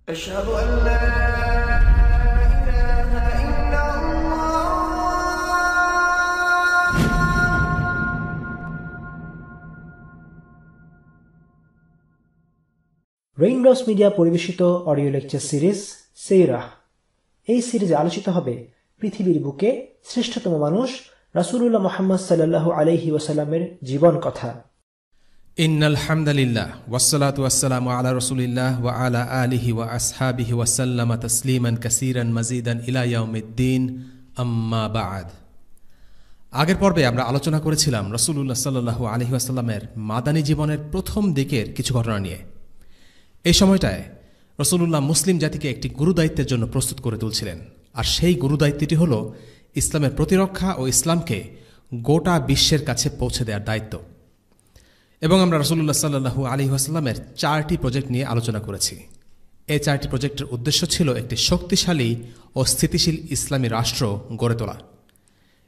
أشهد أن لا إله إلا الله raindrops media পরিবেশিত audio lecture series সিরাহ। এই সিরিজে আলোচিত হবে পৃথিবীর বুকে শ্রেষ্ঠতম মানুষ রাসূলুল্লাহ মুহাম্মদ সাল্লাল্লাহু আলাইহি ওয়াসাল্লামের জীবন কথা। ইন্নাল হামদালিল্লাহ ওয়াসসালাতু ওয়াসসালামু আলা রাসূলিল্লাহ ওয়া আলা আলিহি ওয়া আসহাবিহি ওয়া সাল্লামা তাসলিমান কাসীরান মাজিদান ইলা ইয়াউমিদ্দিন, আম্মা বা'দ। আগের পর্বে আমরা আলোচনা করেছিলাম রাসূলুল্লাহ সাল্লাল্লাহু আলাইহি ওয়াসাল্লামের মাদানী জীবনের প্রথম দিকের কিছু ঘটনা নিয়ে। এই সময়টায় রাসূলুল্লাহ মুসলিম জাতিকে একটি গুরুদায়িত্বের জন্য প্রস্তুত করে তুলছিলেন, আর সেই গুরুদায়িত্বটি হল ইসলামের প্রতিরক্ষা ও ইসলামকে গোটা বিশ্বের কাছে পৌঁছে দেওয়ার দায়িত্ব। এবং আমরা রাসূলুল্লাহ সাল্লাল্লাহু আলাইহি ওয়াসাল্লামের 4টি প্রজেক্ট নিয়ে আলোচনা করেছি। এই 4টি প্রজেক্টের উদ্দেশ্য ছিল একটি শক্তিশালী ও স্থিতিশীল ইসলামী রাষ্ট্র গড়ে তোলা।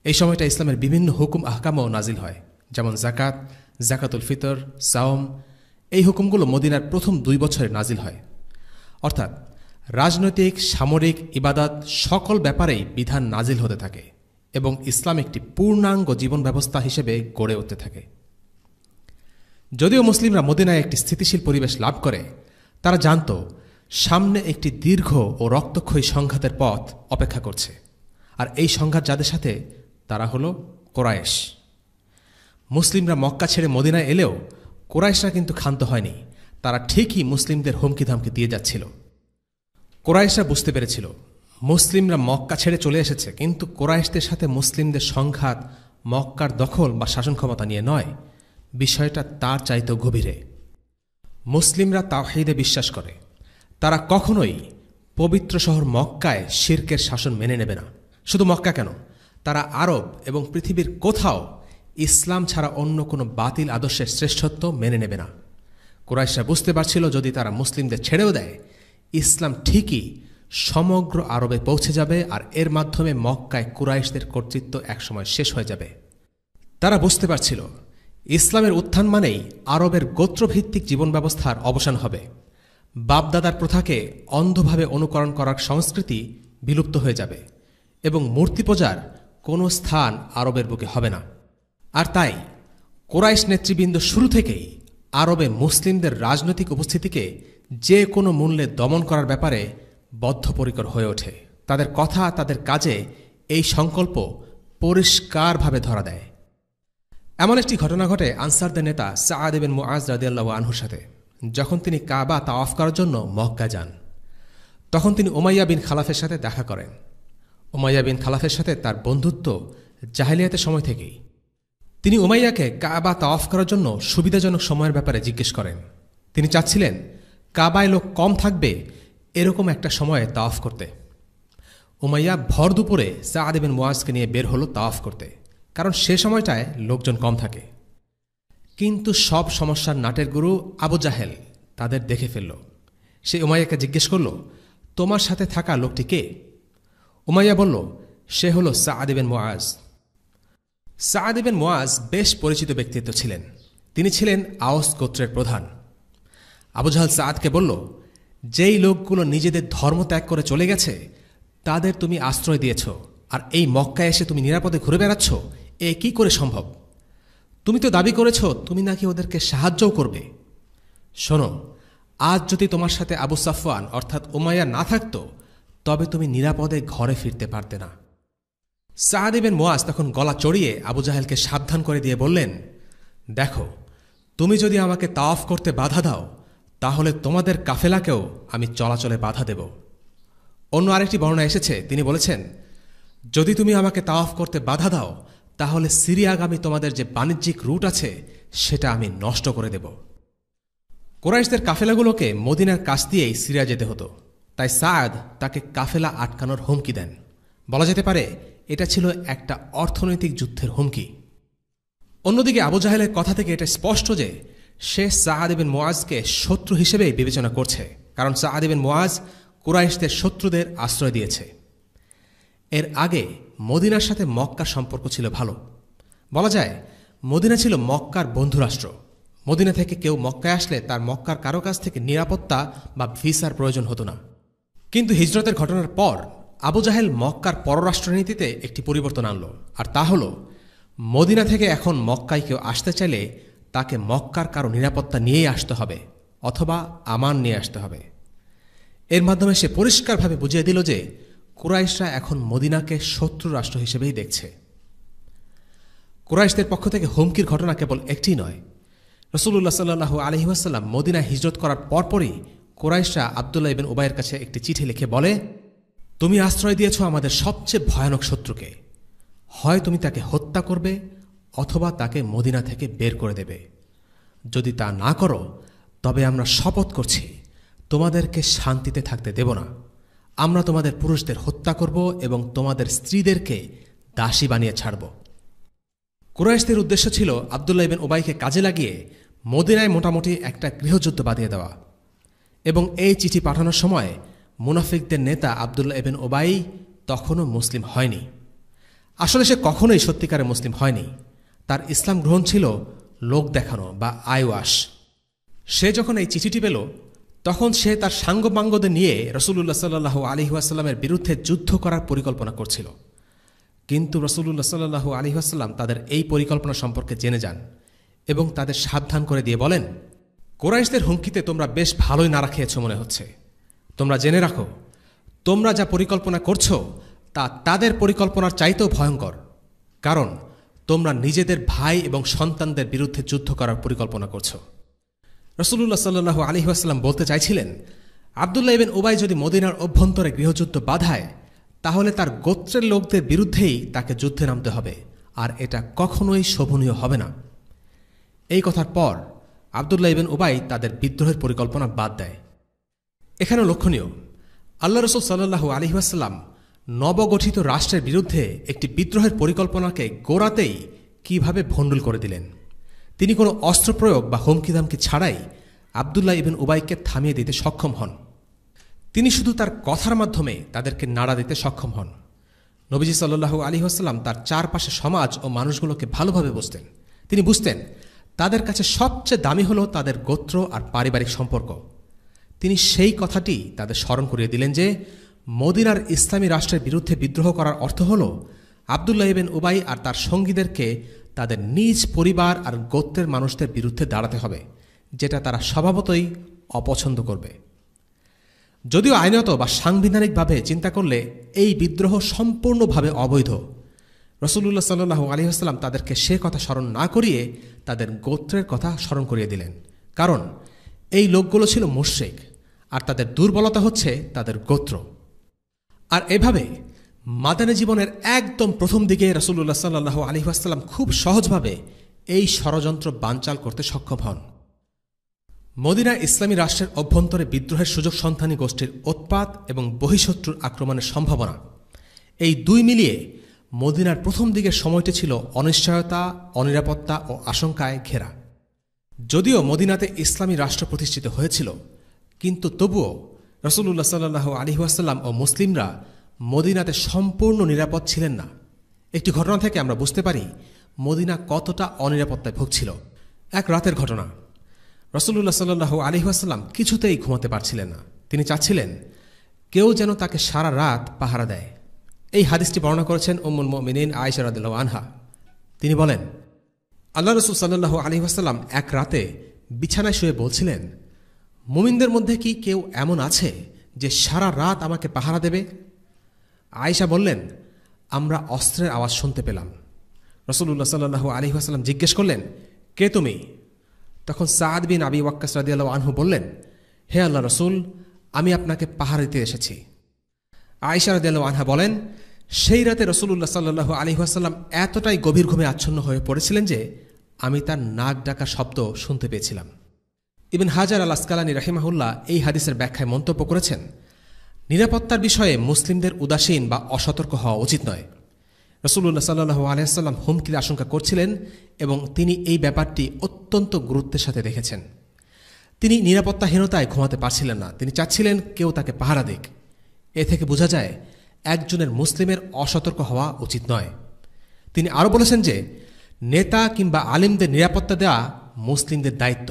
এই সময়টা ইসলামের বিভিন্ন হুকুম আহকামও নাজিল হয়, যেমন যাকাত, যাকাতুল ফিতর, সাওম। এই হুকুমগুলো মদিনার প্রথম 2 বছরে নাজিল হয়। অর্থাৎ রাজনৈতিক, সামরিক, ইবাদত সকল ব্যাপারেই বিধান নাজিল হতে থাকে এবং ইসলাম একটি পূর্ণাঙ্গ জীবন ব্যবস্থা হিসেবে গড়ে উঠতে থাকে। যদিও মুসলিমরা মদিনায় একটি স্থিতিশীল পরিবেশ লাভ করে, তারা জানত সামনে একটি দীর্ঘ ও রক্তক্ষয়ী সংঘাতের পথ অপেক্ষা করছে। আর এই সংঘাত যাদের সাথে, তারা হল কোরাইশ। মুসলিমরা মক্কা ছেড়ে মদিনায় এলেও কোরাইশরা কিন্তু ক্ষান্ত হয়নি। তারা ঠিকই মুসলিমদের হুমকি ধামকি দিয়ে যাচ্ছিল। কোরাইশরা বুঝতে পেরেছিল মুসলিমরা মক্কা ছেড়ে চলে এসেছে, কিন্তু কোরাইশদের সাথে মুসলিমদের সংঘাত মক্কার দখল বা শাসন ক্ষমতা নিয়ে নয়, বিষয়টা তার চাইতেও গভীরে। মুসলিমরা তাওহীদে বিশ্বাস করে। তারা কখনোই পবিত্র শহর মক্কায় শিরকের শাসন মেনে নেবে না। শুধু মক্কা কেন, তারা আরব এবং পৃথিবীর কোথাও ইসলাম ছাড়া অন্য কোনো বাতিল আদর্শের শ্রেষ্ঠত্ব মেনে নেবে না। কুরাইশরা বুঝতে পারছিল যদি তারা মুসলিমদের ছেড়েও দেয়, ইসলাম ঠিকই সমগ্র আরবে পৌঁছে যাবে, আর এর মাধ্যমে মক্কায় কুরাইশদের কর্তৃত্ব একসময় শেষ হয়ে যাবে। তারা বুঝতে পারছিল ইসলামের উত্থান মানেই আরবের গোত্রভিত্তিক জীবন ব্যবস্থার অবসান হবে। বাপদাদার প্রথাকে অন্ধভাবে অনুকরণ করার সংস্কৃতি বিলুপ্ত হয়ে যাবে এবং মূর্তি পূজার কোনো স্থান আরবের বুকে হবে না। আর তাই কোরাইশ নেতৃবৃন্দ শুরু থেকেই আরবে মুসলিমদের রাজনৈতিক উপস্থিতিকে যে কোনো মূল্যে দমন করার ব্যাপারে বদ্ধপরিকর হয়ে ওঠে। তাদের কথা, তাদের কাজে এই সংকল্প পরিষ্কারভাবে ধরা দেয়। এমন একটি ঘটনা ঘটে আনসারদের নেতা সাআদ ইবনে মুআজ রাদিয়াল্লাহু আনহুর সাথে। যখন তিনি কাবা তাওয়াফ করার জন্য মক্কা যান, তখন তিনি উমাইয়া বিন খালাফের সাথে দেখা করেন। উমাইয়া বিন খালাফের সাথে তার বন্ধুত্ব জাহেলিয়াতের সময় থেকেই। তিনি উমাইয়াকে কাবা তাওয়াফ করার জন্য সুবিধাজনক সময়ের ব্যাপারে জিজ্ঞেস করেন। তিনি চাচ্ছিলেন কাবায় লোক কম থাকবে এরকম একটা সময়ে তাওয়াফ করতে। উমাইয়া ভর দুপুরে সাআদ ইবনে মুআজকে নিয়ে বের হলো তাওয়াফ করতে, কারণ সে সময়টায় লোকজন কম থাকে। কিন্তু সব সমস্যার নাটের গুরু আবু জাহেল তাদের দেখে ফেলল। সে উমাইয়াকে জিজ্ঞেস করল, তোমার সাথে থাকা লোকটি কে? উমাইয়া বলল, সে হল সাআদ ইবনে মুআজ। সাআদ ইবনে মুআজ বেশ পরিচিত ব্যক্তিত্ব ছিলেন। তিনি ছিলেন আওস গোত্রের প্রধান। আবু জাহেল সাআদকে বলল, যেই লোকগুলো নিজেদের ধর্ম ত্যাগ করে চলে গেছে তাদের তুমি আশ্রয় দিয়েছ, আর এই মক্কায় এসে তুমি নিরাপদে ঘুরে বেড়াচ্ছ, এ কি করে সম্ভব? তুমি তো দাবি করেছ তুমি নাকি ওদেরকে সাহায্যও করবে। শোনো, আজ যদি তোমার সাথে আবু সাফওয়ান অর্থাৎ উমাইয়া না থাকত, তবে তুমি নিরাপদে ঘরে ফিরতে পারতে না। সাআদ ইবনে মুআজ তখন গলা চড়িয়ে আবু জাহেলকে সাবধান করে দিয়ে বললেন, দেখো, তুমি যদি আমাকে তাওয়াফ করতে বাধা দাও, তাহলে তোমাদের কাফেলাকেও আমি চলাচলে বাধা দেব। অন্য আরেকটি বর্ণনা এসেছে, তিনি বলেছেন, যদি তুমি আমাকে তাওয়াফ করতে বাধা দাও, তাহলে সিরিয়াগামী তোমাদের যে বাণিজ্যিক রুট আছে সেটা আমি নষ্ট করে দেব। কোরাইশদের কাফেলাগুলোকে মদিনার কাছ দিয়েই সিরিয়া যেতে হতো, তাই সাআদ তাকে কাফেলা আটকানোর হুমকি দেন। বলা যেতে পারে এটা ছিল একটা অর্থনৈতিক যুদ্ধের হুমকি। অন্যদিকে আবু জাহেলের কথা থেকে এটা স্পষ্ট যে সে সাআদ ইবনে মুআজকে শত্রু হিসেবেই বিবেচনা করছে, কারণ সাআদ ইবনে মুআজ কুরাইশদের শত্রুদের আশ্রয় দিয়েছে। এর আগে মদিনার সাথে মক্কার সম্পর্ক ছিল ভালো। বলা যায় মদিনা ছিল মক্কার বন্ধুরাষ্ট্র। মদিনা থেকে কেউ মক্কায় আসলে তার মক্কার কারো কাছ থেকে নিরাপত্তা বা ভিসার প্রয়োজন হতো না। কিন্তু হিজরতের ঘটনার পর আবু জাহেল মক্কার পররাষ্ট্রনীতিতে একটি পরিবর্তন আনল, আর তা হল মদিনা থেকে এখন মক্কায় কেউ আসতে চাইলে তাকে মক্কার কারো নিরাপত্তা নিয়েই আসতে হবে অথবা আমান নিয়ে আসতে হবে। এর মাধ্যমে সে পরিষ্কারভাবে বুঝিয়ে দিল যে কুরাইশরা এখন মদিনাকে শত্রু রাষ্ট্র হিসেবেই দেখছে। কুরাইশদের পক্ষ থেকে হুমকির ঘটনা কেবল একটি নয়। রাসূলুল্লাহ সাল্লাল্লাহু আলাইহি ওয়াসাল্লাম মদিনায় হিজরত করার পরপরই কুরাইশরা আব্দুল্লাহ ইবনে উবাইয়ের কাছে একটি চিঠি লিখে বলে, তুমি আশ্রয় দিয়েছ আমাদের সবচেয়ে ভয়ানক শত্রুকে, হয় তুমি তাকে হত্যা করবে অথবা তাকে মদিনা থেকে বের করে দেবে। যদি তা না করো তবে আমরা শপথ করছি তোমাদেরকে শান্তিতে থাকতে দেব না। আমরা তোমাদের পুরুষদের হত্যা করব এবং তোমাদের স্ত্রীদেরকে দাসী বানিয়ে ছাড়ব। কুরাইশদের উদ্দেশ্য ছিল আব্দুল্লাহ ইবনে উবাইকে কাজে লাগিয়ে মদিনায় মোটামুটি একটা গৃহযুদ্ধ বাঁধিয়ে দেওয়া। এবং এই চিঠি পাঠানোর সময় মুনাফিকদের নেতা আব্দুল্লাহ ইবনে উবাই তখনও মুসলিম হয়নি। আসলে সে কখনোই সত্যিকারে মুসলিম হয়নি। তার ইসলাম গ্রহণ ছিল লোক দেখানো বা আইওয়াশ। সে যখন এই চিঠিটি পেল তখন সে তার সাঙ্গপাঙ্গদের নিয়ে রাসূলুল্লাহ সাল্লাল্লাহু আলাইহি ওয়াসাল্লামের বিরুদ্ধে যুদ্ধ করার পরিকল্পনা করছিল। কিন্তু রাসূলুল্লাহ সাল্লাল্লাহু আলাইহি ওয়াসাল্লাম তাদের এই পরিকল্পনা সম্পর্কে জেনে যান এবং তাদের সাবধান করে দিয়ে বলেন, কুরাইশদের হুমকিতে তোমরা বেশ ভালোই নাড়া খেয়েছ মনে হচ্ছে। তোমরা জেনে রাখো, তোমরা যা পরিকল্পনা করছো তা তাদের পরিকল্পনার চাইতেও ভয়ঙ্কর, কারণ তোমরা নিজেদের ভাই এবং সন্তানদের বিরুদ্ধে যুদ্ধ করার পরিকল্পনা করছো। রাসূলুল্লাহ সাল্লাল্লাহু আলাইহি ওয়াসাল্লাম বলতে চাইছিলেন, আব্দুল্লাহ ইবনে উবাই যদি মদিনার অভ্যন্তরে গৃহযুদ্ধ বাধায় তাহলে তার গোত্রের লোকদের বিরুদ্ধেই তাকে যুদ্ধে নামতে হবে, আর এটা কখনোই শোভনীয় হবে না। এই কথার পর আব্দুল্লাহ ইবনে উবাই তাদের বিদ্রোহের পরিকল্পনা বাদ দেয়। এখানে লক্ষণীয়, আল্লাহ রাসূল সাল্লাল্লাহু আলাইহি ওয়াসাল্লাম নবগঠিত রাষ্ট্রের বিরুদ্ধে একটি বিদ্রোহের পরিকল্পনাকে গোড়াতেই কিভাবে ভণ্ডুল করে দিলেন। তিনি কোনো অস্ত্র প্রয়োগ বা হুমকিধামকি ছাড়াই আব্দুল্লাহ ইবনে উবাইকে থামিয়ে দিতে সক্ষম হন। তিনি শুধু তার কথার মাধ্যমে তাদেরকে নাড়া দিতে সক্ষম হন। নবীজি সাল্লাল্লাহু আলাইহি ওয়াসাল্লাম তার চারপাশে সমাজ ও মানুষগুলোকে ভালোভাবে বুঝতেন। তিনি বুঝতেন তাদের কাছে সবচেয়ে দামি হল তাদের গোত্র আর পারিবারিক সম্পর্ক। তিনি সেই কথাটি তাদের স্মরণ করিয়ে দিলেন যে মদিনার ইসলামী রাষ্ট্রের বিরুদ্ধে বিদ্রোহ করার অর্থ হল আব্দুল্লাহ ইবনে উবাই আর তার সঙ্গীদেরকে তাদের নিজ পরিবার আর গোত্রের মানুষদের বিরুদ্ধে দাঁড়াতে হবে, যেটা তারা স্বভাবতই অপছন্দ করবে। যদিও আইনত বা সাংবিধানিকভাবে চিন্তা করলে এই বিদ্রোহ সম্পূর্ণভাবে অবৈধ, রাসূলুল্লাহ সাল্লাল্লাহু আলাইহি ওয়াসাল্লাম তাদেরকে সে কথা স্মরণ না করিয়ে তাদের গোত্রের কথা স্মরণ করিয়ে দিলেন, কারণ এই লোকগুলো ছিল মুশরিক আর তাদের দুর্বলতা হচ্ছে তাদের গোত্র। আর এভাবে মাদানী জীবনের একদম প্রথম দিকে রাসূলুল্লাহ সাল্লাল্লাহু আলাইহি ওয়াসাল্লাম খুব সহজভাবে এই ষড়যন্ত্র বানচাল করতে সক্ষম হন। মদিনা ইসলামী রাষ্ট্রের অভ্যন্তরে বিদ্রোহের সুযোগ সন্ধানী গোষ্ঠীর উৎপাত এবং বহিঃশত্রুর আক্রমণের সম্ভাবনা, এই দুই মিলিয়ে মদিনার প্রথম দিকের সময়টি ছিল অনিশ্চয়তা, অনিরাপত্তা ও আশঙ্কায় ঘেরা। যদিও মদিনাতে ইসলামী রাষ্ট্র প্রতিষ্ঠিত হয়েছিল, কিন্তু তবুও রাসূলুল্লাহ সাল্লাল্লাহু আলাইহি ওয়াসাল্লাম ও মুসলিমরা মদিনাতে সম্পূর্ণ নিরাপদ ছিলেন না। একটি ঘটনা থেকে আমরা বুঝতে পারি মদিনা কতটা অনিরাপত্তায় ভুগছিল। এক রাতের ঘটনা, রাসূলুল্লাহ সাল্লাল্লাহু আলাইহি ওয়াসাল্লাম কিছুতেই ঘুমাতে পারছিলেন না। তিনি চাচ্ছিলেন কেউ যেন তাকে সারা রাত পাহারা দেয়। এই হাদিসটি বর্ণনা করেছেন উম্মুল মুমিনিন আয়েশা রাদিয়াল্লাহু আনহা। তিনি বলেন, আল্লাহ রাসূল সাল্লাল্লাহু আলাইহি ওয়াসাল্লাম এক রাতে বিছানায় শুয়ে বলছিলেন, মুমিনদের মধ্যে কি কেউ এমন আছে যে সারা রাত আমাকে পাহারা দেবে? আয়েশা বললেন, আমরা অস্ত্রের আওয়াজ শুনতে পেলাম। রাসূলুল্লাহ সাল্লাল্লাহু আলাইহি ওয়াসাল্লাম জিজ্ঞেস করলেন, কে তুমি? তখন সাদ বিন আবি ওয়াক্কাস রাদিয়াল্লাহু আনহু বললেন, হে আল্লাহ রাসূল, আমি আপনাকে পাহারা দিতে এসেছি। আয়েশা রাদিয়াল্লাহু আনহা বলেন, সেই রাতে রাসূলুল্লাহ সাল্লাল্লাহু আলাইহি ওয়াসাল্লাম এতটাই গভীর ঘুমে আচ্ছন্ন হয়ে পড়েছিলেন যে আমি তার নাক ডাকার শব্দ শুনতে পেয়েছিলাম। ইবন হাজার আল আসকালানী রাহিমাহুল্লাহ এই হাদিসের ব্যাখ্যায় মন্তব্য করেছেন, নিরাপত্তার বিষয়ে মুসলিমদের উদাসীন বা অসতর্ক হওয়া উচিত নয়। রাসূলুল্লাহ সাল্লাল্লাহু আলাইহি ওয়াসাল্লাম হুমকির আশঙ্কা করছিলেন এবং তিনি এই ব্যাপারটি অত্যন্ত গুরুত্বের সাথে দেখেছেন। তিনি নিরাপত্তাহীনতায় ঘুমাতে পারছিলেন না। তিনি চাচ্ছিলেন কেউ তাকে পাহারা দিক। এ থেকে বোঝা যায় একজনের মুসলিমের অসতর্ক হওয়া উচিত নয়। তিনি আরও বলেছেন যে নেতা কিংবা আলিমদের নিরাপত্তা দেওয়া মুসলিমদের দায়িত্ব।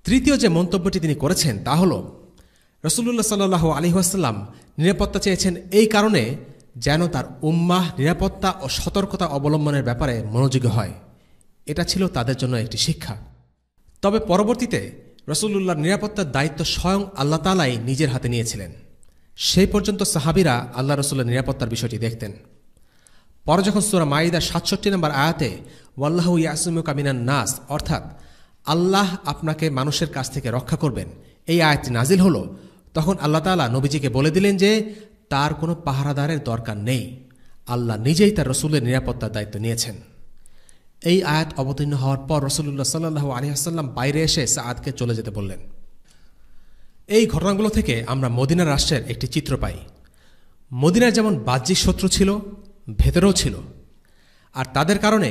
তৃতীয় যে মন্তব্যটি তিনি করেছেন তা হল, রাসূলুল্লাহ সাল্লাল্লাহু আলাইহি ওয়াসাল্লাম নিরাপত্তা চেয়েছেন এই কারণে যেন তার উম্মাহ নিরাপত্তা ও সতর্কতা অবলম্বনের ব্যাপারে মনোযোগী হয়। এটা ছিল তাদের জন্য একটি শিক্ষা। তবে পরবর্তীতে রাসূলুল্লাহর নিরাপত্তার দায়িত্ব স্বয়ং আল্লাহ তাআলাই নিজের হাতে নিয়েছিলেন। সেই পর্যন্ত সাহাবীরা আল্লাহ রাসূলের নিরাপত্তার বিষয়টি দেখতেন। পরে যখন সূরা মাইদার ৬৭ নম্বর আয়াতে ওয়াল্লাহু ইয়াসিমুকা মিনান নাস, অর্থাৎ আল্লাহ আপনাকে মানুষের কাছ থেকে রক্ষা করবেন, এই আয়াতটি নাজিল হলো, তখন আল্লাহ তাআলা নবীজিকে বলে দিলেন যে তার কোনো পাহারাদারের দরকার নেই, আল্লাহ নিজেই তার রাসূলের নিরাপত্তার দায়িত্ব নিয়েছেন। এই আয়াত অবতীর্ণ হওয়ার পর রাসূলুল্লাহ সাল্লাল্লাহু আলাইহি ওয়াসাল্লাম বাইরে এসে সাআদকে চলে যেতে বললেন। এই ঘটনাগুলো থেকে আমরা মদিনা রাষ্ট্রের একটি চিত্র পাই। মদিনার যেমন বাহ্যিক শত্রু ছিল, ভেতরেও ছিল, আর তাদের কারণে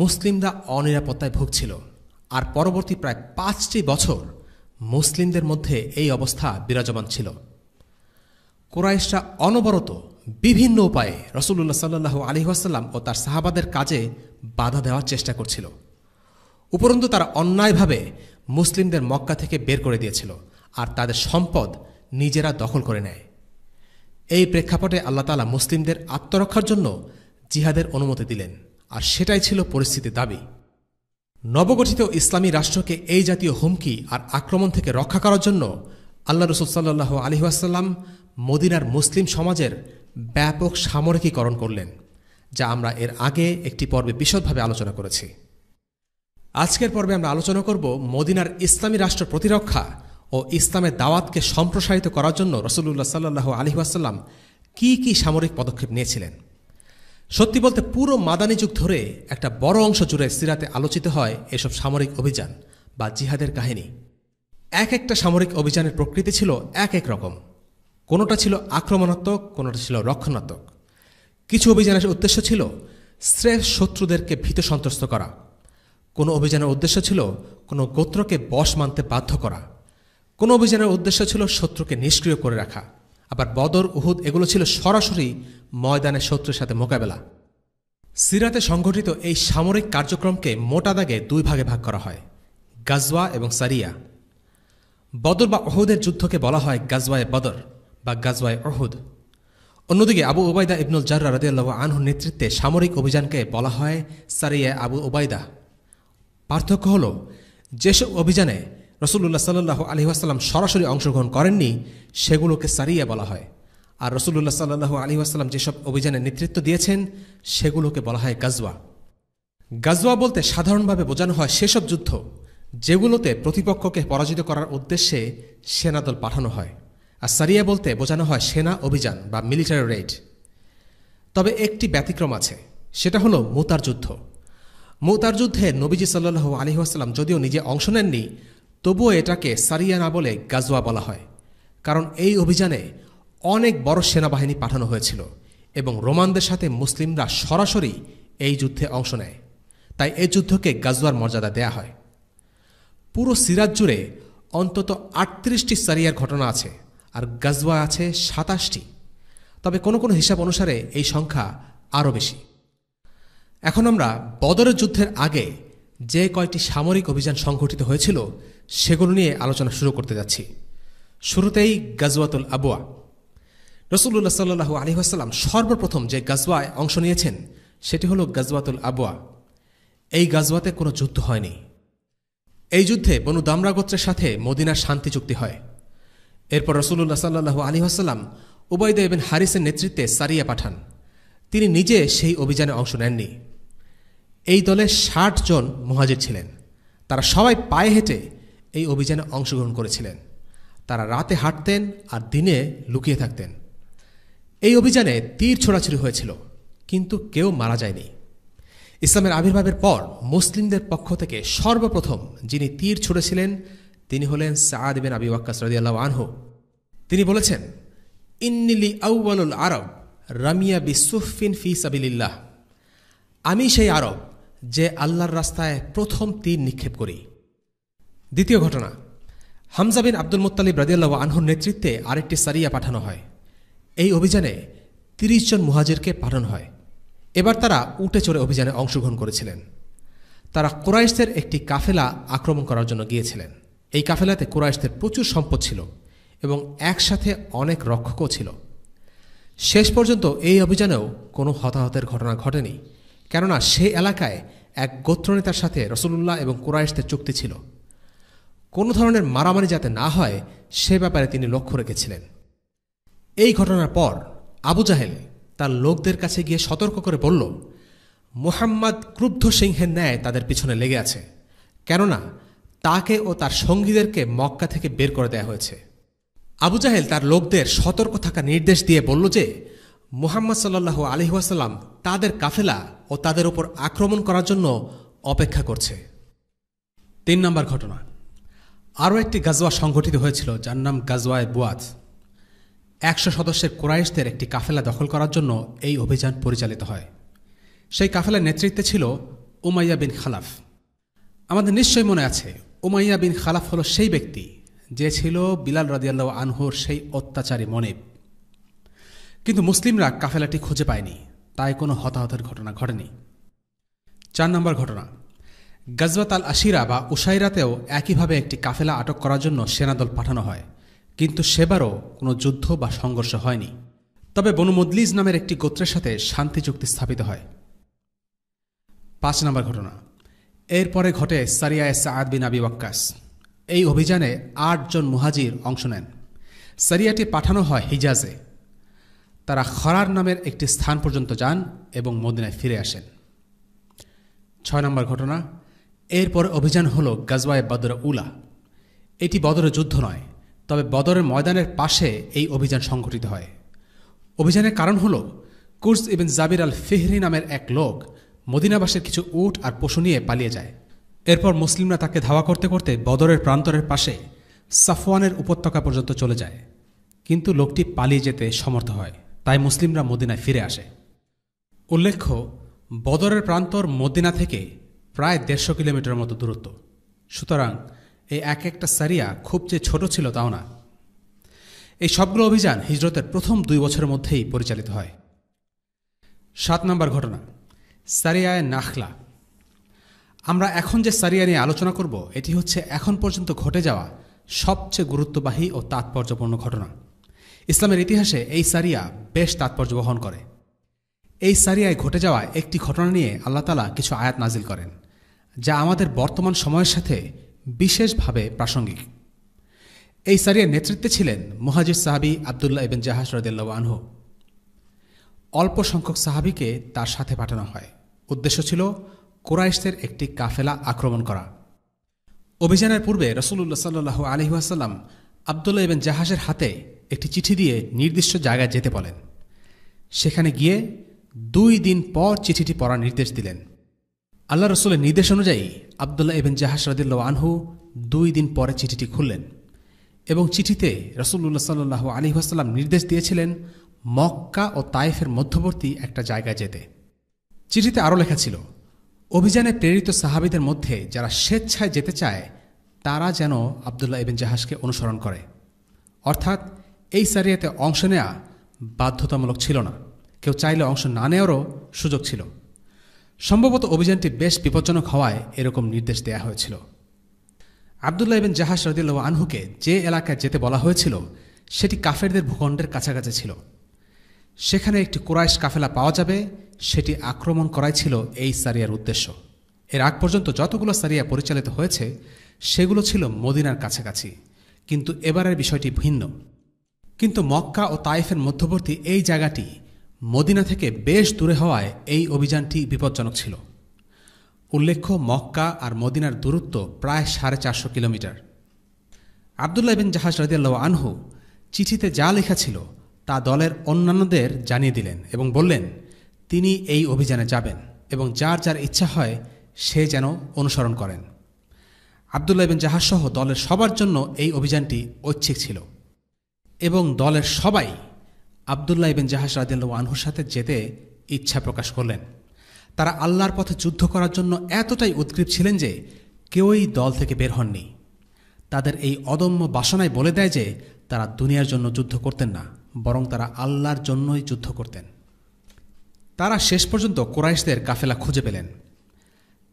মুসলিমরা অনিরাপত্তায় ভুগছিল। আর পরবর্তী প্রায় ৫টি বছর মুসলিমদের মধ্যে এই অবস্থা বিরাজমান ছিল। কুরাইশরা অনবরত বিভিন্ন উপায়ে রাসূলুল্লাহ সাল্লাল্লাহু আলাইহি ওয়াসাল্লাম ও তার সাহাবাদের কাজে বাধা দেওয়ার চেষ্টা করছিল। উপরন্তু তারা অন্যায়ভাবে মুসলিমদের মক্কা থেকে বের করে দিয়েছিল আর তাদের সম্পদ নিজেরা দখল করে নেয়। এই প্রেক্ষাপটে আল্লাহ তাআলা মুসলিমদের আত্মরক্ষার জন্য জিহাদের অনুমতি দিলেন, আর সেটাই ছিল পরিস্থিতির দাবি। নবগঠিত ইসলামী রাষ্ট্রকে এই জাতীয় হুমকি আর আক্রমণ থেকে রক্ষা করার জন্য আল্লাহ রাসূল সাল্লাল্লাহু আলাইহি ওয়াসাল্লাম মদিনার মুসলিম সমাজের ব্যাপক সামরিকীকরণ করলেন, যা আমরা এর আগে একটি পর্বে বিশদভাবে আলোচনা করেছি। আজকের পর্বে আমরা আলোচনা করব মদিনার ইসলামী রাষ্ট্র প্রতিরক্ষা ও ইসলামের দাওয়াতকে সম্প্রসারিত করার জন্য রাসূলুল্লাহ সাল্লাল্লাহু আলাইহি ওয়াসাল্লাম কি কি সামরিক পদক্ষেপ নিয়েছিলেন। সত্যি বলতে পুরো মাদানী যুগ ধরে একটা বড় অংশ জুড়ে সিরাতে আলোচিত হয় এসব সামরিক অভিযান বা জিহাদের কাহিনী। এক একটা সামরিক অভিযানের প্রকৃতি ছিল এক এক রকম। কোনোটা ছিল আক্রমণাত্মক, কোনোটা ছিল রক্ষণাত্মক। কিছু অভিযানের উদ্দেশ্য ছিল স্রেফ শত্রুদেরকে ভীত সন্ত্রস্ত করা, কোনো অভিযানের উদ্দেশ্য ছিল কোনো গোত্রকে বশ মানতে বাধ্য করা, কোনো অভিযানের উদ্দেশ্য ছিল শত্রুকে নিষ্ক্রিয় করে রাখা, আবার বদর, উহুদ এগুলো ছিল সরাসরি ময়দানে শত্রুর সাথে মোকাবেলা। সিরাতে সংঘটিত এই সামরিক কার্যক্রমকে মোটা দাগে দুই ভাগে ভাগ করা হয়, গাজওয়া এবং সারিয়া। বদর বা উহুদের যুদ্ধকে বলা হয় গাজওয়ায়ে বদর বা গাজওয়ায়ে উহুদ। অন্যদিকে আবু উবাইদা ইবনুল জাররাহ রাদিয়াল্লাহু আনহুর নেতৃত্বে সামরিক অভিযানকে বলা হয় সারিয়া আবু উবাইদা। পার্থক্য হল, যেসব অভিযানে রাসূলুল্লাহ সাল্লাল্লাহু আলাইহি ওয়াসাল্লাম সরাসরি অংশগ্রহণ করেননি সেগুলোকে সারিয়া বলা হয়, আর রাসূলুল্লাহ সাল্লাল্লাহু আলাইহি ওয়াসাল্লাম যেসব অভিযানে নেতৃত্ব দিয়েছেন সেগুলোকে বলা হয় গাজওয়া। গাজওয়া বলতে সাধারণভাবে বোঝানো হয় সেসব যুদ্ধ যেগুলোতে প্রতিপক্ষকে পরাজিত করার উদ্দেশ্যে সেনাদল পাঠানো হয়, আর সারিয়া বলতে বোঝানো হয় সেনা অভিযান বা মিলিটারি রেড। তবে একটি ব্যতিক্রম আছে, সেটা হলো মুতার যুদ্ধ। মুতার যুদ্ধে নবীজি সাল্লাল্লাহু আলাইহি ওয়াসাল্লাম যদিও নিজে অংশ নেননি, তবুও এটাকে সারিয়া না বলে গাজওয়া বলা হয়, কারণ এই অভিযানে অনেক বড় সেনাবাহিনী পাঠানো হয়েছিল এবং রোমানদের সাথে মুসলিমরা সরাসরি এই যুদ্ধে অংশ নেয়, তাই এই যুদ্ধকে গাজওয়ার মর্যাদা দেয়া হয়। পুরো সিরাত জুড়ে অন্তত ৩৮টি সারিয়ার ঘটনা আছে, আর গাজওয়া আছে ২৭টি। তবে কোনো কোনো হিসাব অনুসারে এই সংখ্যা আরও বেশি। এখন আমরা বদরের যুদ্ধের আগে যে কয়টি সামরিক অভিযান সংঘটিত হয়েছিল সেগুলো নিয়ে আলোচনা শুরু করতে যাচ্ছি। শুরুতেই গাজওয়াতুল আবওয়া। রাসূলুল্লাহ সাল্লাল্লাহু আলাইহি ওয়াসাল্লাম সর্বপ্রথম যে গাজওয়ায় অংশ নিয়েছেন সেটি হলো গাজওয়াতুল আবওয়া। এই গাজওয়াতে কোনো যুদ্ধ হয়নি। এই যুদ্ধে বনু দামরা গোত্রের সাথে মদিনার শান্তি চুক্তি হয়। এরপর রাসূলুল্লাহ সাল্লাল্লাহু আলাইহি ওয়াসাল্লাম উবাইদা ইবনে হারিসের নেতৃত্বে সারিয়া পাঠান। তিনি নিজে সেই অভিযানে অংশ নেননি। এই দলে ৬০ জন মুহাজির ছিলেন। তারা সবাই পায়ে হেঁটে এই অভিযানে অংশগ্রহণ করেছিলেন। তারা রাতে হাঁটতেন আর দিনে লুকিয়ে থাকতেন। এই অভিযানে তীর ছোড়াছুড়ি হয়েছিল, কিন্তু কেউ মারা যায়নি। ইসলামের আবির্ভাবের পর মুসলিমদের পক্ষ থেকে সর্বপ্রথম যিনি তীর ছুড়েছিলেন তিনি হলেন সাআদ বিন আবি ওয়াক্কাস রাদিয়াল্লাহু আনহু। তিনি বলেছেন, ইন্নিলি আউয়ালুল আরব রামিয়া বিসুফিন ফি সাবিলিল্লাহ। আমি সেই আরব যে আল্লাহর রাস্তায় প্রথম তীর নিক্ষেপ করি। দ্বিতীয় ঘটনা, হামজা বিন আব্দুল মুত্তালিব রাদিয়াল্লাহু আনহুর নেতৃত্বে আরেকটি সারিয়া পাঠানো হয়। এই অভিযানে ৩০ জন মুহাজিরকে পাঠানো হয়। এবার তারা উটে চড়ে অভিযানে অংশগ্রহণ করেছিলেন। তারা কুরাইশদের একটি কাফেলা আক্রমণ করার জন্য গিয়েছিলেন। এই কাফেলাতে কুরাইশদের প্রচুর সম্পদ ছিল এবং একসাথে অনেক রক্ষকও ছিল। শেষ পর্যন্ত এই অভিযানেও কোনো হতাহতের ঘটনা ঘটেনি, কেননা সেই এলাকায় এক গোত্রনেতার সাথে রাসূলুল্লাহ এবং কুরাইশদের চুক্তি ছিল। কোনো ধরনের মারামারি যাতে না হয় সে ব্যাপারে তিনি লক্ষ্য রেখেছিলেন। এই ঘটনার পর আবু জাহেল তার লোকদের কাছে গিয়ে সতর্ক করে বলল, মুহাম্মদ ক্রুদ্ধ সিংহের ন্যায় তাদের পিছনে লেগে আছে, কেননা তাকে ও তার সঙ্গীদেরকে মক্কা থেকে বের করে দেওয়া হয়েছে। আবু জাহেল তার লোকদের সতর্ক থাকা নির্দেশ দিয়ে বলল যে মুহাম্মদ সাল্লাল্লাহু আলাইহি ওয়াসাল্লাম তাদের কাফেলা ও তাদের উপর আক্রমণ করার জন্য অপেক্ষা করছে। 3 নম্বর ঘটনা, আরও একটি গাজওয়া সংঘটিত হয়েছিল যার নাম গাজওয়ায়ে বুয়াত। 100 সদস্যের কুরাইশদের একটি কাফেলা দখল করার জন্য এই অভিযান পরিচালিত হয়। সেই কাফেলার নেতৃত্বে ছিল উমাইয়া বিন খালাফ। আমাদের নিশ্চয় মনে আছে, উমাইয়া বিন খালাফ হল সেই ব্যক্তি যে ছিল বিলাল রাদিয়াল্লাহু আনহুর সেই অত্যাচারী মনিব। কিন্তু মুসলিমরা কাফেলাটি খুঁজে পায়নি, তাই কোনো হতাহতের ঘটনা ঘটেনি। 4 নম্বর ঘটনা, গাজওয়াত আল আশিরা বা উসাইরাতেও একইভাবে একটি কাফেলা আটক করার জন্য সেনাদল পাঠানো হয়, কিন্তু সেবারও কোনো যুদ্ধ বা সংঘর্ষ হয়নি। তবে বনু মুদলিজ নামের একটি গোত্রের সাথে শান্তি চুক্তি স্থাপিত হয়। 5 নম্বর ঘটনা, এরপরে ঘটে সারিয়ায়ে সাআদ বিন আবি ওয়াক্কাস। এই অভিযানে 8 জন মুহাজির অংশ নেন। সারিয়াটি পাঠানো হয় হিজাজে। তারা খরার নামের একটি স্থান পর্যন্ত যান এবং মদিনায় ফিরে আসেন। 6 নম্বর ঘটনা, এরপর অভিযান হল গাজওয়ায়ে বদর উলা। এটি বদরের যুদ্ধ নয়, তবে বদরের ময়দানের পাশে এই অভিযান সংঘটিত হয়। অভিযানের কারণ হল কুরস ইবন জাবির আল ফিহরি নামের এক লোক মদিনাবাসের কিছু উট আর পশু নিয়ে পালিয়ে যায়। এরপর মুসলিমরা তাকে ধাওয়া করতে করতে বদরের প্রান্তরের পাশে সাফওয়ানের উপত্যকা পর্যন্ত চলে যায়, কিন্তু লোকটি পালিয়ে যেতে সমর্থ হয়, তাই মুসলিমরা মদিনায় ফিরে আসে। উল্লেখ্য, বদরের প্রান্তর মদিনা থেকে প্রায় 150 কিলোমিটার মতো দূরত্ব। সুতরাং এই একটা সারিয়া খুব যে ছোট ছিল তাও না। এই সবগুলো অভিযান হিজরতের প্রথম 2 বছরের মধ্যেই পরিচালিত হয়। 7 নম্বর ঘটনা, সারিয়ায়ে নাখলা। আমরা এখন যে সারিয়া নিয়ে আলোচনা করব এটি হচ্ছে এখন পর্যন্ত ঘটে যাওয়া সবচেয়ে গুরুত্ববাহী ও তাৎপর্যপূর্ণ ঘটনা। ইসলামের ইতিহাসে এই সারিয়া বেশ তাৎপর্য বহন করে। এই সারিয়ায় ঘটে যাওয়া একটি ঘটনা নিয়ে আল্লাহ তাআলা কিছু আয়াত নাজিল করেন, যা আমাদের বর্তমান সময়ের সাথে বিশেষভাবে প্রাসঙ্গিক। এই সারিয়ার নেতৃত্বে ছিলেন মুহাজির সাহাবী আব্দুল্লাহ ইবন জাহাশ রাদিয়াল্লাহু আনহু। অল্প সংখ্যক সাহাবীকে তার সাথে পাঠানো হয়। উদ্দেশ্য ছিল কুরাইশদের একটি কাফেলা আক্রমণ করা। অভিযানের পূর্বে রাসূলুল্লাহ সাল্লাল্লাহু আলাইহি ওয়াসাল্লাম আব্দুল্লাহ ইবন জাহাশের হাতে একটি চিঠি দিয়ে নির্দিষ্ট জায়গায় যেতে বলেন। সেখানে গিয়ে 2 দিন পর চিঠিটি পড়ার নির্দেশ দিলেন। আল্লাহ রসুলের নির্দেশ অনুযায়ী আব্দুল্লাহ ইবন জাহাশ রাদিয়াল্লাহু আনহু 2 দিন পরে চিঠিটি খুললেন এবং চিঠিতে রাসূলুল্লাহ সাল্লাল্লাহু আলাইহি ওয়াসাল্লাম নির্দেশ দিয়েছিলেন মক্কা ও তায়েফের মধ্যবর্তী একটা জায়গায় যেতে। চিঠিতে আরও লেখা ছিল, অভিযানে প্রেরিত সাহাবীদের মধ্যে যারা স্বেচ্ছায় যেতে চায় তারা যেন আব্দুল্লাহ ইবন জাহাশকে অনুসরণ করে। অর্থাৎ এই সারিয়াতে অংশ নেওয়া বাধ্যতামূলক ছিল না, কেউ চাইলে অংশ না নেওয়ারও সুযোগ ছিল। সম্ভবত অভিযানটি বেশ বিপজ্জনক হওয়ায় এরকম নির্দেশ দেয়া হয়েছিল। আব্দুল্লাহ ইবন জাহাশ রাদিয়াল্লাহু আনহুকে যে এলাকায় যেতে বলা হয়েছিল সেটি কাফেরদের ভূখণ্ডের কাছাকাছি ছিল। সেখানে একটি কুরাইশ কাফেলা পাওয়া যাবে, সেটি আক্রমণ করাই ছিল এই সারিয়ার উদ্দেশ্য। এর আগ পর্যন্ত যতগুলো সারিয়া পরিচালিত হয়েছে সেগুলো ছিল মদিনার কাছাকাছি, কিন্তু এবারের বিষয়টি ভিন্ন। কিন্তু মক্কা ও তায়েফের মধ্যবর্তী এই জায়গাটি মদিনা থেকে বেশ দূরে হওয়ায় এই অভিযানটি বিপজ্জনক ছিল। উল্লেখ্য, মক্কা আর মদিনার দূরত্ব প্রায় 450 কিলোমিটার। আব্দুল্লাহ ইবন জাহাশ রাদিয়াল্লাহু আনহু চিঠিতে যা লেখা ছিল তা দলের অন্যান্যদের জানিয়ে দিলেন এবং বললেন তিনি এই অভিযানে যাবেন এবং যার যার ইচ্ছা হয় সে যেন অনুসরণ করেন। আব্দুল্লাহ ইবন জাহাশ সহ দলের সবার জন্য এই অভিযানটি ঐচ্ছিক ছিল এবং দলের সবাই আব্দুল্লাহ ইবন জাহাশ রাদিয়াল্লাহু আনহুর সাথে যেতে ইচ্ছা প্রকাশ করলেন। তারা আল্লাহর পথে যুদ্ধ করার জন্য এতটাই উদ্গ্রীব ছিলেন যে কেউই দল থেকে বের হননি। তাদের এই অদম্য বাসনায় বলে দেয় যে তারা দুনিয়ার জন্য যুদ্ধ করতেন না, বরং তারা আল্লাহর জন্যই যুদ্ধ করতেন। তারা শেষ পর্যন্ত কুরাইশদের কাফেলা খুঁজে পেলেন।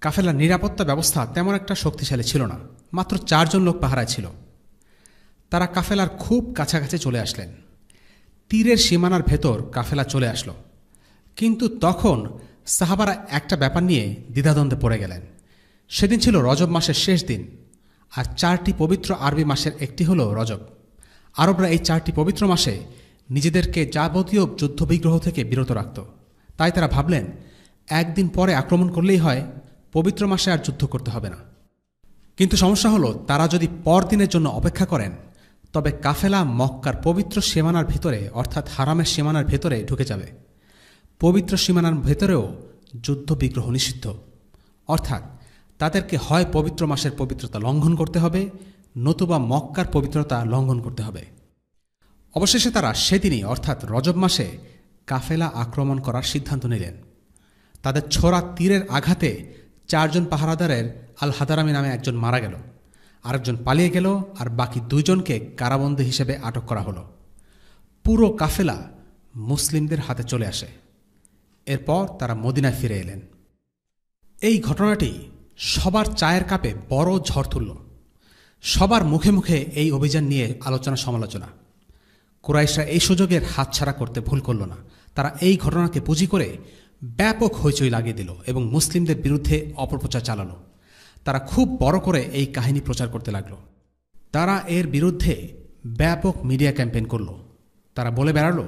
কাফেলার নিরাপত্তা ব্যবস্থা তেমন একটা শক্তিশালী ছিল না, মাত্র 4 জন লোক পাহারায় ছিল। তারা কাফেলার খুব কাছাকাছি চলে আসলেন। তীরের সীমানার ভেতর কাফেলা চলে আসলো, কিন্তু তখন সাহাবারা একটা ব্যাপার নিয়ে দ্বিধাদ্বন্দ্বে পড়ে গেলেন। সেদিন ছিল রজব মাসের শেষ দিন, আর 4টি পবিত্র আরবি মাসের একটি হল রজব। আরবরা এই 4টি পবিত্র মাসে নিজেদেরকে যাবতীয় যুদ্ধবিগ্রহ থেকে বিরত রাখত। তাই তারা ভাবলেন, একদিন পরে আক্রমণ করলেই হয়, পবিত্র মাসে আর যুদ্ধ করতে হবে না। কিন্তু সমস্যা হলো, তারা যদি পরদিনের জন্য অপেক্ষা করেন, তবে কাফেলা মক্কার পবিত্র সীমানার ভিতরে, অর্থাৎ হারামের সীমানার ভেতরে ঢুকে যাবে। পবিত্র সীমানার ভেতরেও যুদ্ধবিগ্রহ নিষিদ্ধ, অর্থাৎ তাদেরকে হয় পবিত্র মাসের পবিত্রতা লঙ্ঘন করতে হবে, নতুবা মক্কার পবিত্রতা লঙ্ঘন করতে হবে। অবশেষে তারা সেদিনই, অর্থাৎ রজব মাসে কাফেলা আক্রমণ করার সিদ্ধান্ত নিলেন। তাদের ছোড়া তীরের আঘাতে 4 জন পাহারাদারের আল হাদারামি নামে একজন মারা গেল, আরেকজন পালিয়ে গেল, আর বাকি 2 জনকে কারাবন্দী হিসেবে আটক করা হলো। পুরো কাফেলা মুসলিমদের হাতে চলে আসে। এরপর তারা মদিনায় ফিরে এলেন। এই ঘটনাটি সবার চায়ের কাপে বড় ঝড় তুলল। সবার মুখে মুখে এই অভিযান নিয়ে আলোচনা সমালোচনা। কুরাইশরা এই সুযোগের হাতছাড়া করতে ভুল করল না। তারা এই ঘটনাকে পুঁজি করে ব্যাপক হইচই লাগিয়ে দিল এবং মুসলিমদের বিরুদ্ধে অপপ্রচার চালালো। তারা খুব বড় করে এই কাহিনী প্রচার করতে লাগল। তারা এর বিরুদ্ধে ব্যাপক মিডিয়া ক্যাম্পেইন করল। তারা বলে বেড়ালো,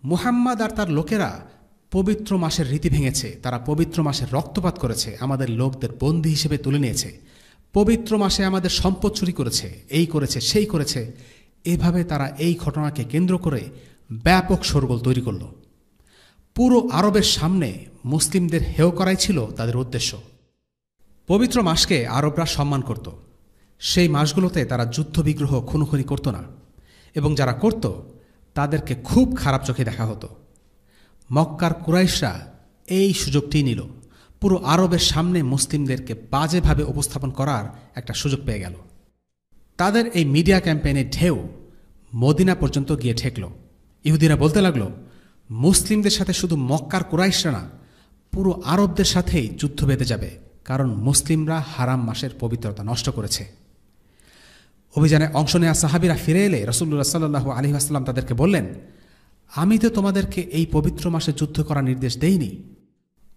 মুহাম্মদ আর তার লোকেরা পবিত্র মাসের রীতি ভেঙেছে, তারা পবিত্র মাসের রক্তপাত করেছে, আমাদের লোকদের বন্দী হিসেবে তুলে নিয়েছে, পবিত্র মাসে আমাদের সম্পদ চুরি করেছে, এই করেছে সেই করেছে। এভাবে তারা এই ঘটনাকে কেন্দ্র করে ব্যাপক শোরগোল তৈরি করল। পুরো আরবের সামনে মুসলিমদের হেয় করাই ছিল তাদের উদ্দেশ্য। পবিত্র মাসকে আরবরা সম্মান করত। সেই মাসগুলোতে তারা যুদ্ধবিগ্রহ খুনোখুনি করত না, এবং যারা করত তাদেরকে খুব খারাপ চোখে দেখা হতো। মক্কার কুরাইশরা এই সুযোগটি নিল, পুরো আরবের সামনে মুসলিমদেরকে বাজেভাবে উপস্থাপন করার একটা সুযোগ পেয়ে গেল। তাদের এই মিডিয়া ক্যাম্পেইনের ঢেউ মদিনা পর্যন্ত গিয়ে ঠেকল। ইহুদিরা বলতে লাগল, মুসলিমদের সাথে শুধু মক্কার কুরাইশরা না, পুরো আরবদের সাথেই যুদ্ধ বেঁধে যাবে, কারণ মুসলিমরা হারাম মাসের পবিত্রতা নষ্ট করেছে। অভিযানে অংশ নেওয়া সাহাবীরা ফিরে এলে রাসূলুল্লাহ সাল্লাল্লাহু আলাইহি ওয়াসাল্লাম তাদেরকে বললেন, আমি তো তোমাদেরকে এই পবিত্র মাসে যুদ্ধ করার নির্দেশ দেইনি।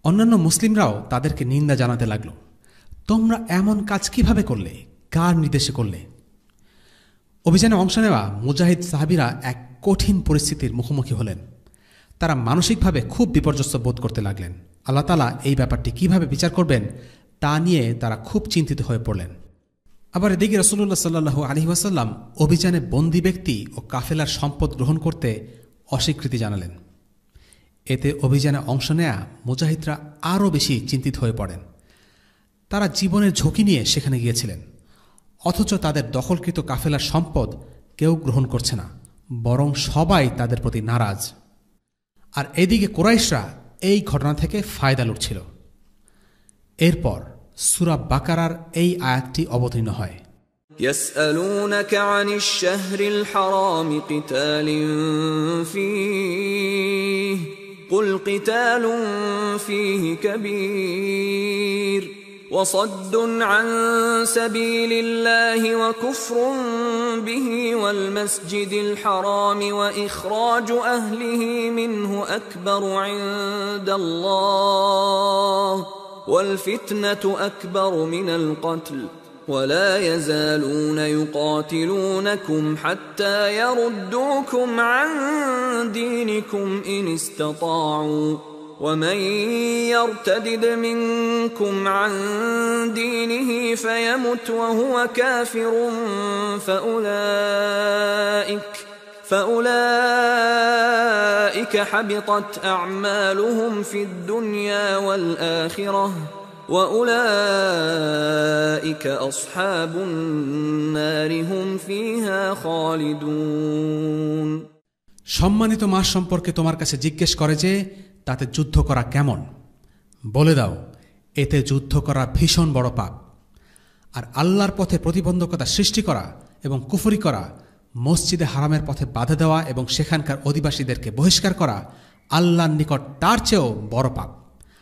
অন্যান্য মুসলিমরাও তাদেরকে নিন্দা জানাতে লাগল, তোমরা এমন কাজ কিভাবে করলে, কার নির্দেশে করলে? অভিযানে অংশ নেওয়া মুজাহিদ সাহাবীরা এক কঠিন পরিস্থিতির মুখোমুখি হলেন। তারা মানসিকভাবে খুব বিপর্যস্ত বোধ করতে লাগলেন। আল্লাহ তাআলা এই ব্যাপারটি কিভাবে বিচার করবেন তা নিয়ে তারা খুব চিন্তিত হয়ে পড়লেন। আবার এদিকে রাসূলুল্লাহ সাল্লাল্লাহু আলাইহি ওয়াসাল্লাম অভিযানে বন্দী ব্যক্তি ও কাফেলার সম্পদ গ্রহণ করতে অস্বীকৃতি জানালেন। এতে অভিযানে অংশ নেয়া মুজাহিদরা আরও বেশি চিন্তিত হয়ে পড়েন। তারা জীবনের ঝুঁকি নিয়ে সেখানে গিয়েছিলেন, অথচ তাদের দখলকৃত কাফেলার সম্পদ কেউ গ্রহণ করছে না, বরং সবাই তাদের প্রতি নারাজ। আর এদিকে কুরাইশরা এই ঘটনা থেকে ফায়দা লুটছিল। এরপর সূরা বাকারার এই আয়াতটি অবতীর্ণ হয়, يسألونك عن الشهر الحرام قتال فيه قل قتال فيه كبير وصد عن سبيل الله وكفر به والمسجد الحرام وإخراج أهله منه أكبر عند الله والفتنة أكبر من القتل ولا يزالون يقاتلونكم حتى يردوكم عن دينكم إن استطاعوا ومن يرتدد منكم عن دينه فيمت وهو كافر فأولئك حبطت أعمالهم في الدنيا والآخرة وأولئك أصحاب النار هم فيها خالدون। সম্মানিত মাস সম্পর্কে তোমার কাছে জিজ্ঞেস করে যে তাতে যুদ্ধ করা কেমন? বলে দাও, এতে যুদ্ধ করা ভীষণ বড় পাপ। আর আল্লাহর পথে প্রতিবন্ধকতা সৃষ্টি করা এবং কুফরি করা, মসজিদে হারামের পথে বাধা দেওয়া এবং সেখানকার অধিবাসীদেরকে বহিষ্কার করা আল্লাহর নিকট তার চেয়েও বড় পাপ।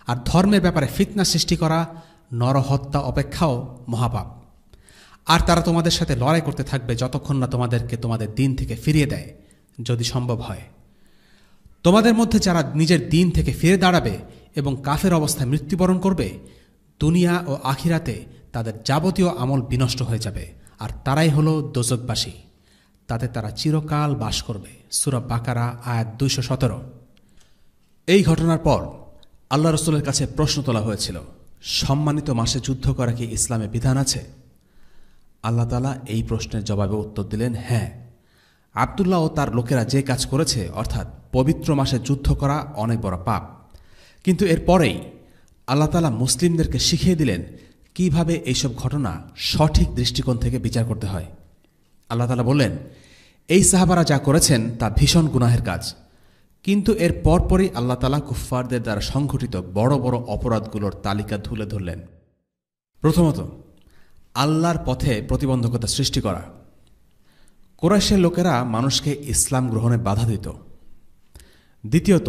আর ধর্মের ব্যাপারে ফিতনা সৃষ্টি করা, নরহত্যা অপেক্ষাও মহাপাপ। আর তারা তোমাদের সাথে লড়াই করতে থাকবে যতক্ষণ না তোমাদেরকে তোমাদের দিন থেকে ফিরিয়ে দেয়, যদি সম্ভব হয়। তোমাদের মধ্যে যারা নিজের দিন থেকে ফিরে দাঁড়াবে এবং কাফের অবস্থায় মৃত্যুবরণ করবে, দুনিয়া ও আখিরাতে তাদের যাবতীয় আমল বিনষ্ট হয়ে যাবে, আর তারাই হলো দোজখবাসী। তাতে তারা চিরকাল বাস করবে। সূরা বাকারা আয়াত 217। এই ঘটনার পর আল্লাহ রাসূলের কাছে প্রশ্ন তোলা হয়েছিল, সম্মানিত মাসে যুদ্ধ করা কি ইসলামে বিধান আছে? আল্লাহ তাআলা এই প্রশ্নের জবাবে উত্তর দিলেন, হ্যাঁ। আব্দুল্লাহ ও তার লোকেরা যে কাজ করেছে, অর্থাৎ পবিত্র মাসে যুদ্ধ করা অনেক বড় পাপ। কিন্তু এরপরেই আল্লাহ তাআলা মুসলিমদেরকে শিখিয়ে দিলেন কিভাবে এইসব ঘটনা সঠিক দৃষ্টিকোণ থেকে বিচার করতে হয়। আল্লাহ তাআলা বললেন, এই সাহাবারা যা করেছেন তা ভীষণ গুনাহের কাজ। কিন্তু এর পরপরই আল্লাহ তাআলা কুফফারদের দ্বারা সংঘটিত বড় বড় অপরাধগুলোর তালিকা তুলে ধরলেন। প্রথমত, আল্লাহর পথে প্রতিবন্ধকতা সৃষ্টি করা। কুরাইশের লোকেরা মানুষকে ইসলাম গ্রহণে বাধা দিত। দ্বিতীয়ত,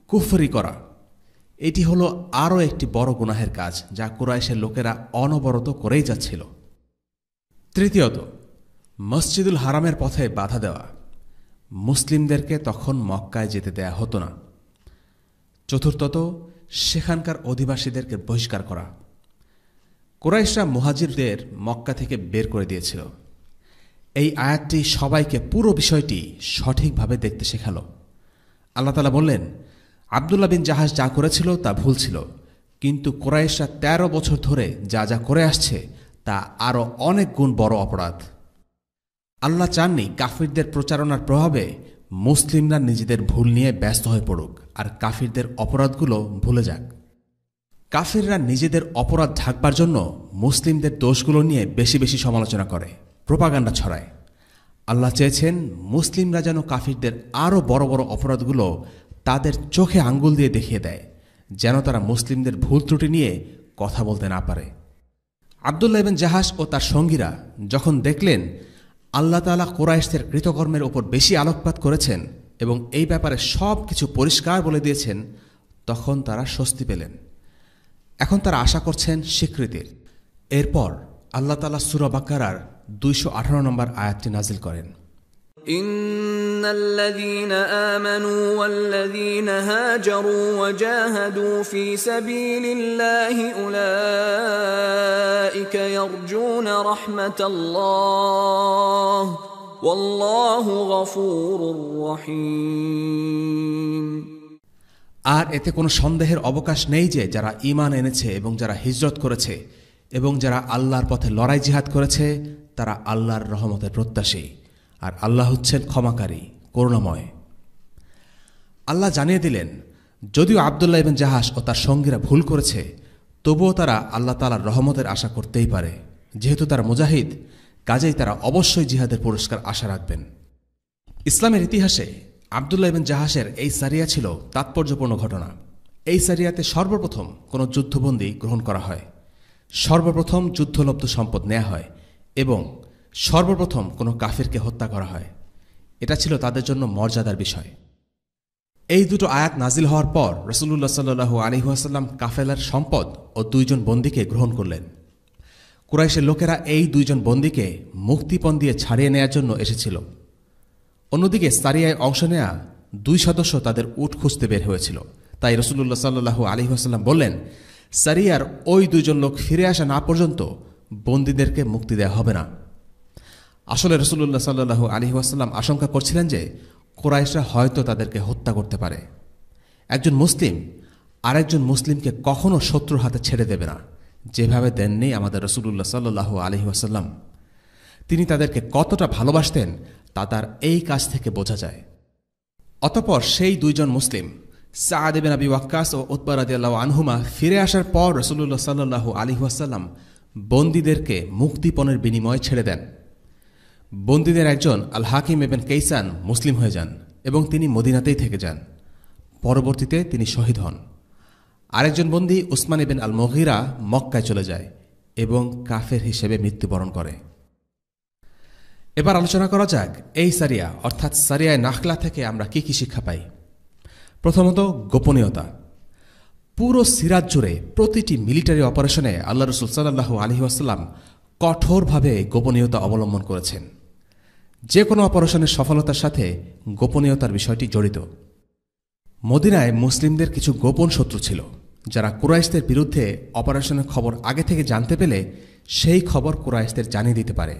কুফরি করা। এটি হলো আরও একটি বড় গুনাহের কাজ, যা কুরাইশের লোকেরা অনবরত করেই যাচ্ছিল। তৃতীয়ত, মসজিদুল হারামের পথে বাধা দেওয়া। মুসলিমদেরকে তখন মক্কায় যেতে দেয়া হতো না। চতুর্থত, সেখানকার অধিবাসীদেরকে বহিষ্কার করা। কুরাইশরা মুহাজিরদের মক্কা থেকে বের করে দিয়েছিল। এই আয়াতটি সবাইকে পুরো বিষয়টি সঠিকভাবে দেখতে শেখালো। আল্লাহ তাআলা বললেন, আব্দুল্লাহ বিন জাহাশ যা করেছিল তা ভুল ছিল, কিন্তু কুরাইশরা 13 বছর ধরে যা যা করে আসছে তা আরও অনেক গুণ বড় অপরাধ। আল্লাহ চাননি কাফিরদের প্রচারণার প্রভাবে মুসলিমরা নিজেদের ভুল নিয়ে ব্যস্ত হয়ে পড়ুক আর কাফিরদের অপরাধগুলো ভুলে যাক। কাফিররা নিজেদের অপরাধ ঢাকবার জন্য মুসলিমদের দোষগুলো নিয়ে বেশি বেশি সমালোচনা করে, প্রোপাগান্ডা ছড়ায়। আল্লাহ চেয়েছেন মুসলিমরা যেন কাফিরদের আরও বড় বড় অপরাধগুলো তাদের চোখে আঙ্গুল দিয়ে দেখিয়ে দেয়, যেন তারা মুসলিমদের ভুল ত্রুটি নিয়ে কথা বলতে না পারে। আব্দুল্লাহ ইবনে জাহাশ ও তার সঙ্গীরা যখন দেখলেন আল্লাহ তাআলা কুরাইশদের কৃতকর্মের ওপর বেশি আলোকপাত করেছেন এবং এই ব্যাপারে সব কিছু পরিষ্কার বলে দিয়েছেন, তখন তারা স্বস্তি পেলেন। এখন তারা আশা করছেন স্বীকৃতির। এরপর আল্লাহ তাআলা সূরা বাকারার 218 নম্বর আয়াতটি নাজিল করেন, ইন্নাল্লাযীনা আমানু ওয়াল্লাযীনা হাজারু ওয়াজাহাদু ফী সাবীলিল্লাহি উলাইকা ইয়ারজুনা রাহমাতাল্লাহ ওয়াল্লাহু গফুরুর রহিম। আর এতে কোনো সন্দেহের অবকাশ নেই যে যারা ঈমান এনেছে এবং যারা হিজরত করেছে এবং যারা আল্লাহর পথে লড়াই জিহাদ করেছে তারা আল্লাহর রহমতের প্রত্যাশী, আর আল্লাহ হচ্ছেন ক্ষমাকারী, করুণাময়। আল্লাহ জানিয়ে দিলেন, যদিও আব্দুল্লাহ ইবনে জাহাশ ও তার সঙ্গীরা ভুল করেছে, তবুও তারা আল্লাহ তাআলার রহমতের আশা করতেই পারে। যেহেতু তারা মুজাহিদ, কাজেই তারা অবশ্যই জিহাদের পুরস্কার আশা রাখবেন। ইসলামের ইতিহাসে আব্দুল্লাহ ইবনে জাহাশের এই সারিয়া ছিল তাৎপর্যপূর্ণ ঘটনা। এই সারিয়াতে সর্বপ্রথম কোনো যুদ্ধবন্দী গ্রহণ করা হয়, সর্বপ্রথম যুদ্ধলব্ধ সম্পদ নেওয়া হয় এবং সর্বপ্রথম কোনো কাফিরকে হত্যা করা হয়। এটা ছিল তাদের জন্য মর্যাদার বিষয়। এই দুটো আয়াত নাজিল হওয়ার পর রাসূলুল্লাহ সাল্লাল্লাহু আলাইহি ওয়াসাল্লাম কাফেলার সম্পদ ও 2 জন বন্দীকে গ্রহণ করলেন। কুরাইশের লোকেরা এই 2 জন বন্দীকে মুক্তিপণ দিয়ে ছাড়িয়ে নেয়ার জন্য এসেছিল। অন্যদিকে সারিয়ায় অংশ নেয়া 2 সদস্য তাদের উট খুঁজতে বের হয়েছিল। তাই রাসূলুল্লাহ সাল্লাল্লাহু আলাইহি ওয়াসাল্লাম বললেন, সারিয়ার ওই 2 জন লোক ফিরে আসা না পর্যন্ত বন্দীদেরকে মুক্তি দেওয়া হবে না। আসলে রাসূলুল্লাহ সাল্লাল্লাহু আলাইহি ওয়াসাল্লাম আশঙ্কা করছিলেন যে কুরাইশরা হয়তো তাদেরকে হত্যা করতে পারে। একজন মুসলিম আরেকজন মুসলিমকে কখনো শত্রুর হাতে ছেড়ে দেবে না, যেভাবে দেননি আমাদের রাসূলুল্লাহ সাল্লাল্লাহু আলাইহি ওয়াসাল্লাম। তিনি তাদেরকে কতটা ভালোবাসতেন তা তার এই কাজ থেকে বোঝা যায়। অতঃপর সেই 2 জন মুসলিম সাআদ ইবনে আবি ওয়াক্কাস ও উতবা রাদিয়াল্লাহু আনহুমা ফিরে আসার পর রাসূলুল্লাহ সাল্লাল্লাহু আলাইহি ওয়াসাল্লাম বন্দীদেরকে মুক্তিপণের বিনিময়ে ছেড়ে দেন। বন্দীদের একজন আল হাকিম ইবনে কাইসান মুসলিম হয়ে যান এবং তিনি মদিনাতেই থেকে যান। পরবর্তীতে তিনি শহীদ হন। আরেকজন বন্দী উসমান ইবনে আল মুগীরা মক্কায় চলে যায় এবং কাফের হিসেবে মৃত্যুবরণ করে। এবার আলোচনা করা যাক এই সারিয়া অর্থাৎ সারিয়ায় নাখলা থেকে আমরা কি কি শিক্ষা পাই। প্রথমত, গোপনীয়তা। পুরো সিরাত জুড়ে প্রতিটি মিলিটারি অপারেশনে আল্লাহ রসুল সাল্লাল্লাহু আলাইহি ওয়াসাল্লাম কঠোরভাবে গোপনীয়তা অবলম্বন করেছেন। যে কোনো অপারেশনের সফলতার সাথে গোপনীয়তার বিষয়টি জড়িত। মদিনায় মুসলিমদের কিছু গোপন শত্রু ছিল, যারা কুরাইশদের বিরুদ্ধে অপারেশনের খবর আগে থেকে জানতে পেলে সেই খবর কুরাইশদের জানিয়ে দিতে পারে।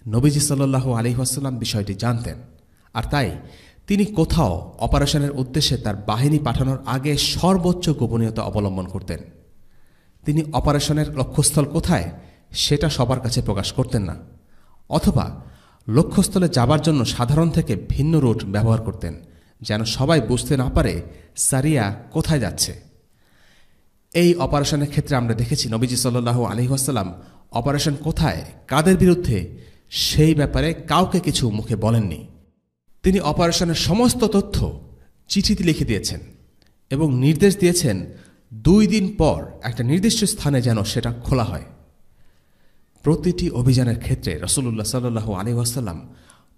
নবীজি সাল্লাল্লাহু আলাইহি ওয়াসাল্লাম বিষয়টি জানতেন, আর তাই তিনি কোথাও অপারেশনের উদ্দেশ্যে তার বাহিনী পাঠানোর আগে সর্বোচ্চ গোপনীয়তা অবলম্বন করতেন। তিনি অপারেশনের লক্ষ্যস্থল কোথায় সেটা সবার কাছে প্রকাশ করতেন না, অথবা লক্ষ্যস্থলে যাবার জন্য সাধারণ থেকে ভিন্ন রুট ব্যবহার করতেন, যেন সবাই বুঝতে না পারে সারিয়া কোথায় যাচ্ছে। এই অপারেশনের ক্ষেত্রে আমরা দেখেছি নবীজি সাল্লাল্লাহু আলাইহি ওয়াসাল্লাম অপারেশন কোথায়, কাদের বিরুদ্ধে, সেই ব্যাপারে কাউকে কিছু মুখে বলেননি। তিনি অপারেশনের সমস্ত তথ্য চিঠিতে লিখে দিয়েছেন এবং নির্দেশ দিয়েছেন 2 দিন পর একটা নির্দিষ্ট স্থানে যেন সেটা খোলা হয়। প্রতিটি অভিযানের ক্ষেত্রে রাসূলুল্লাহ সাল্লাল্লাহু আলাইহি ওয়াসাল্লাম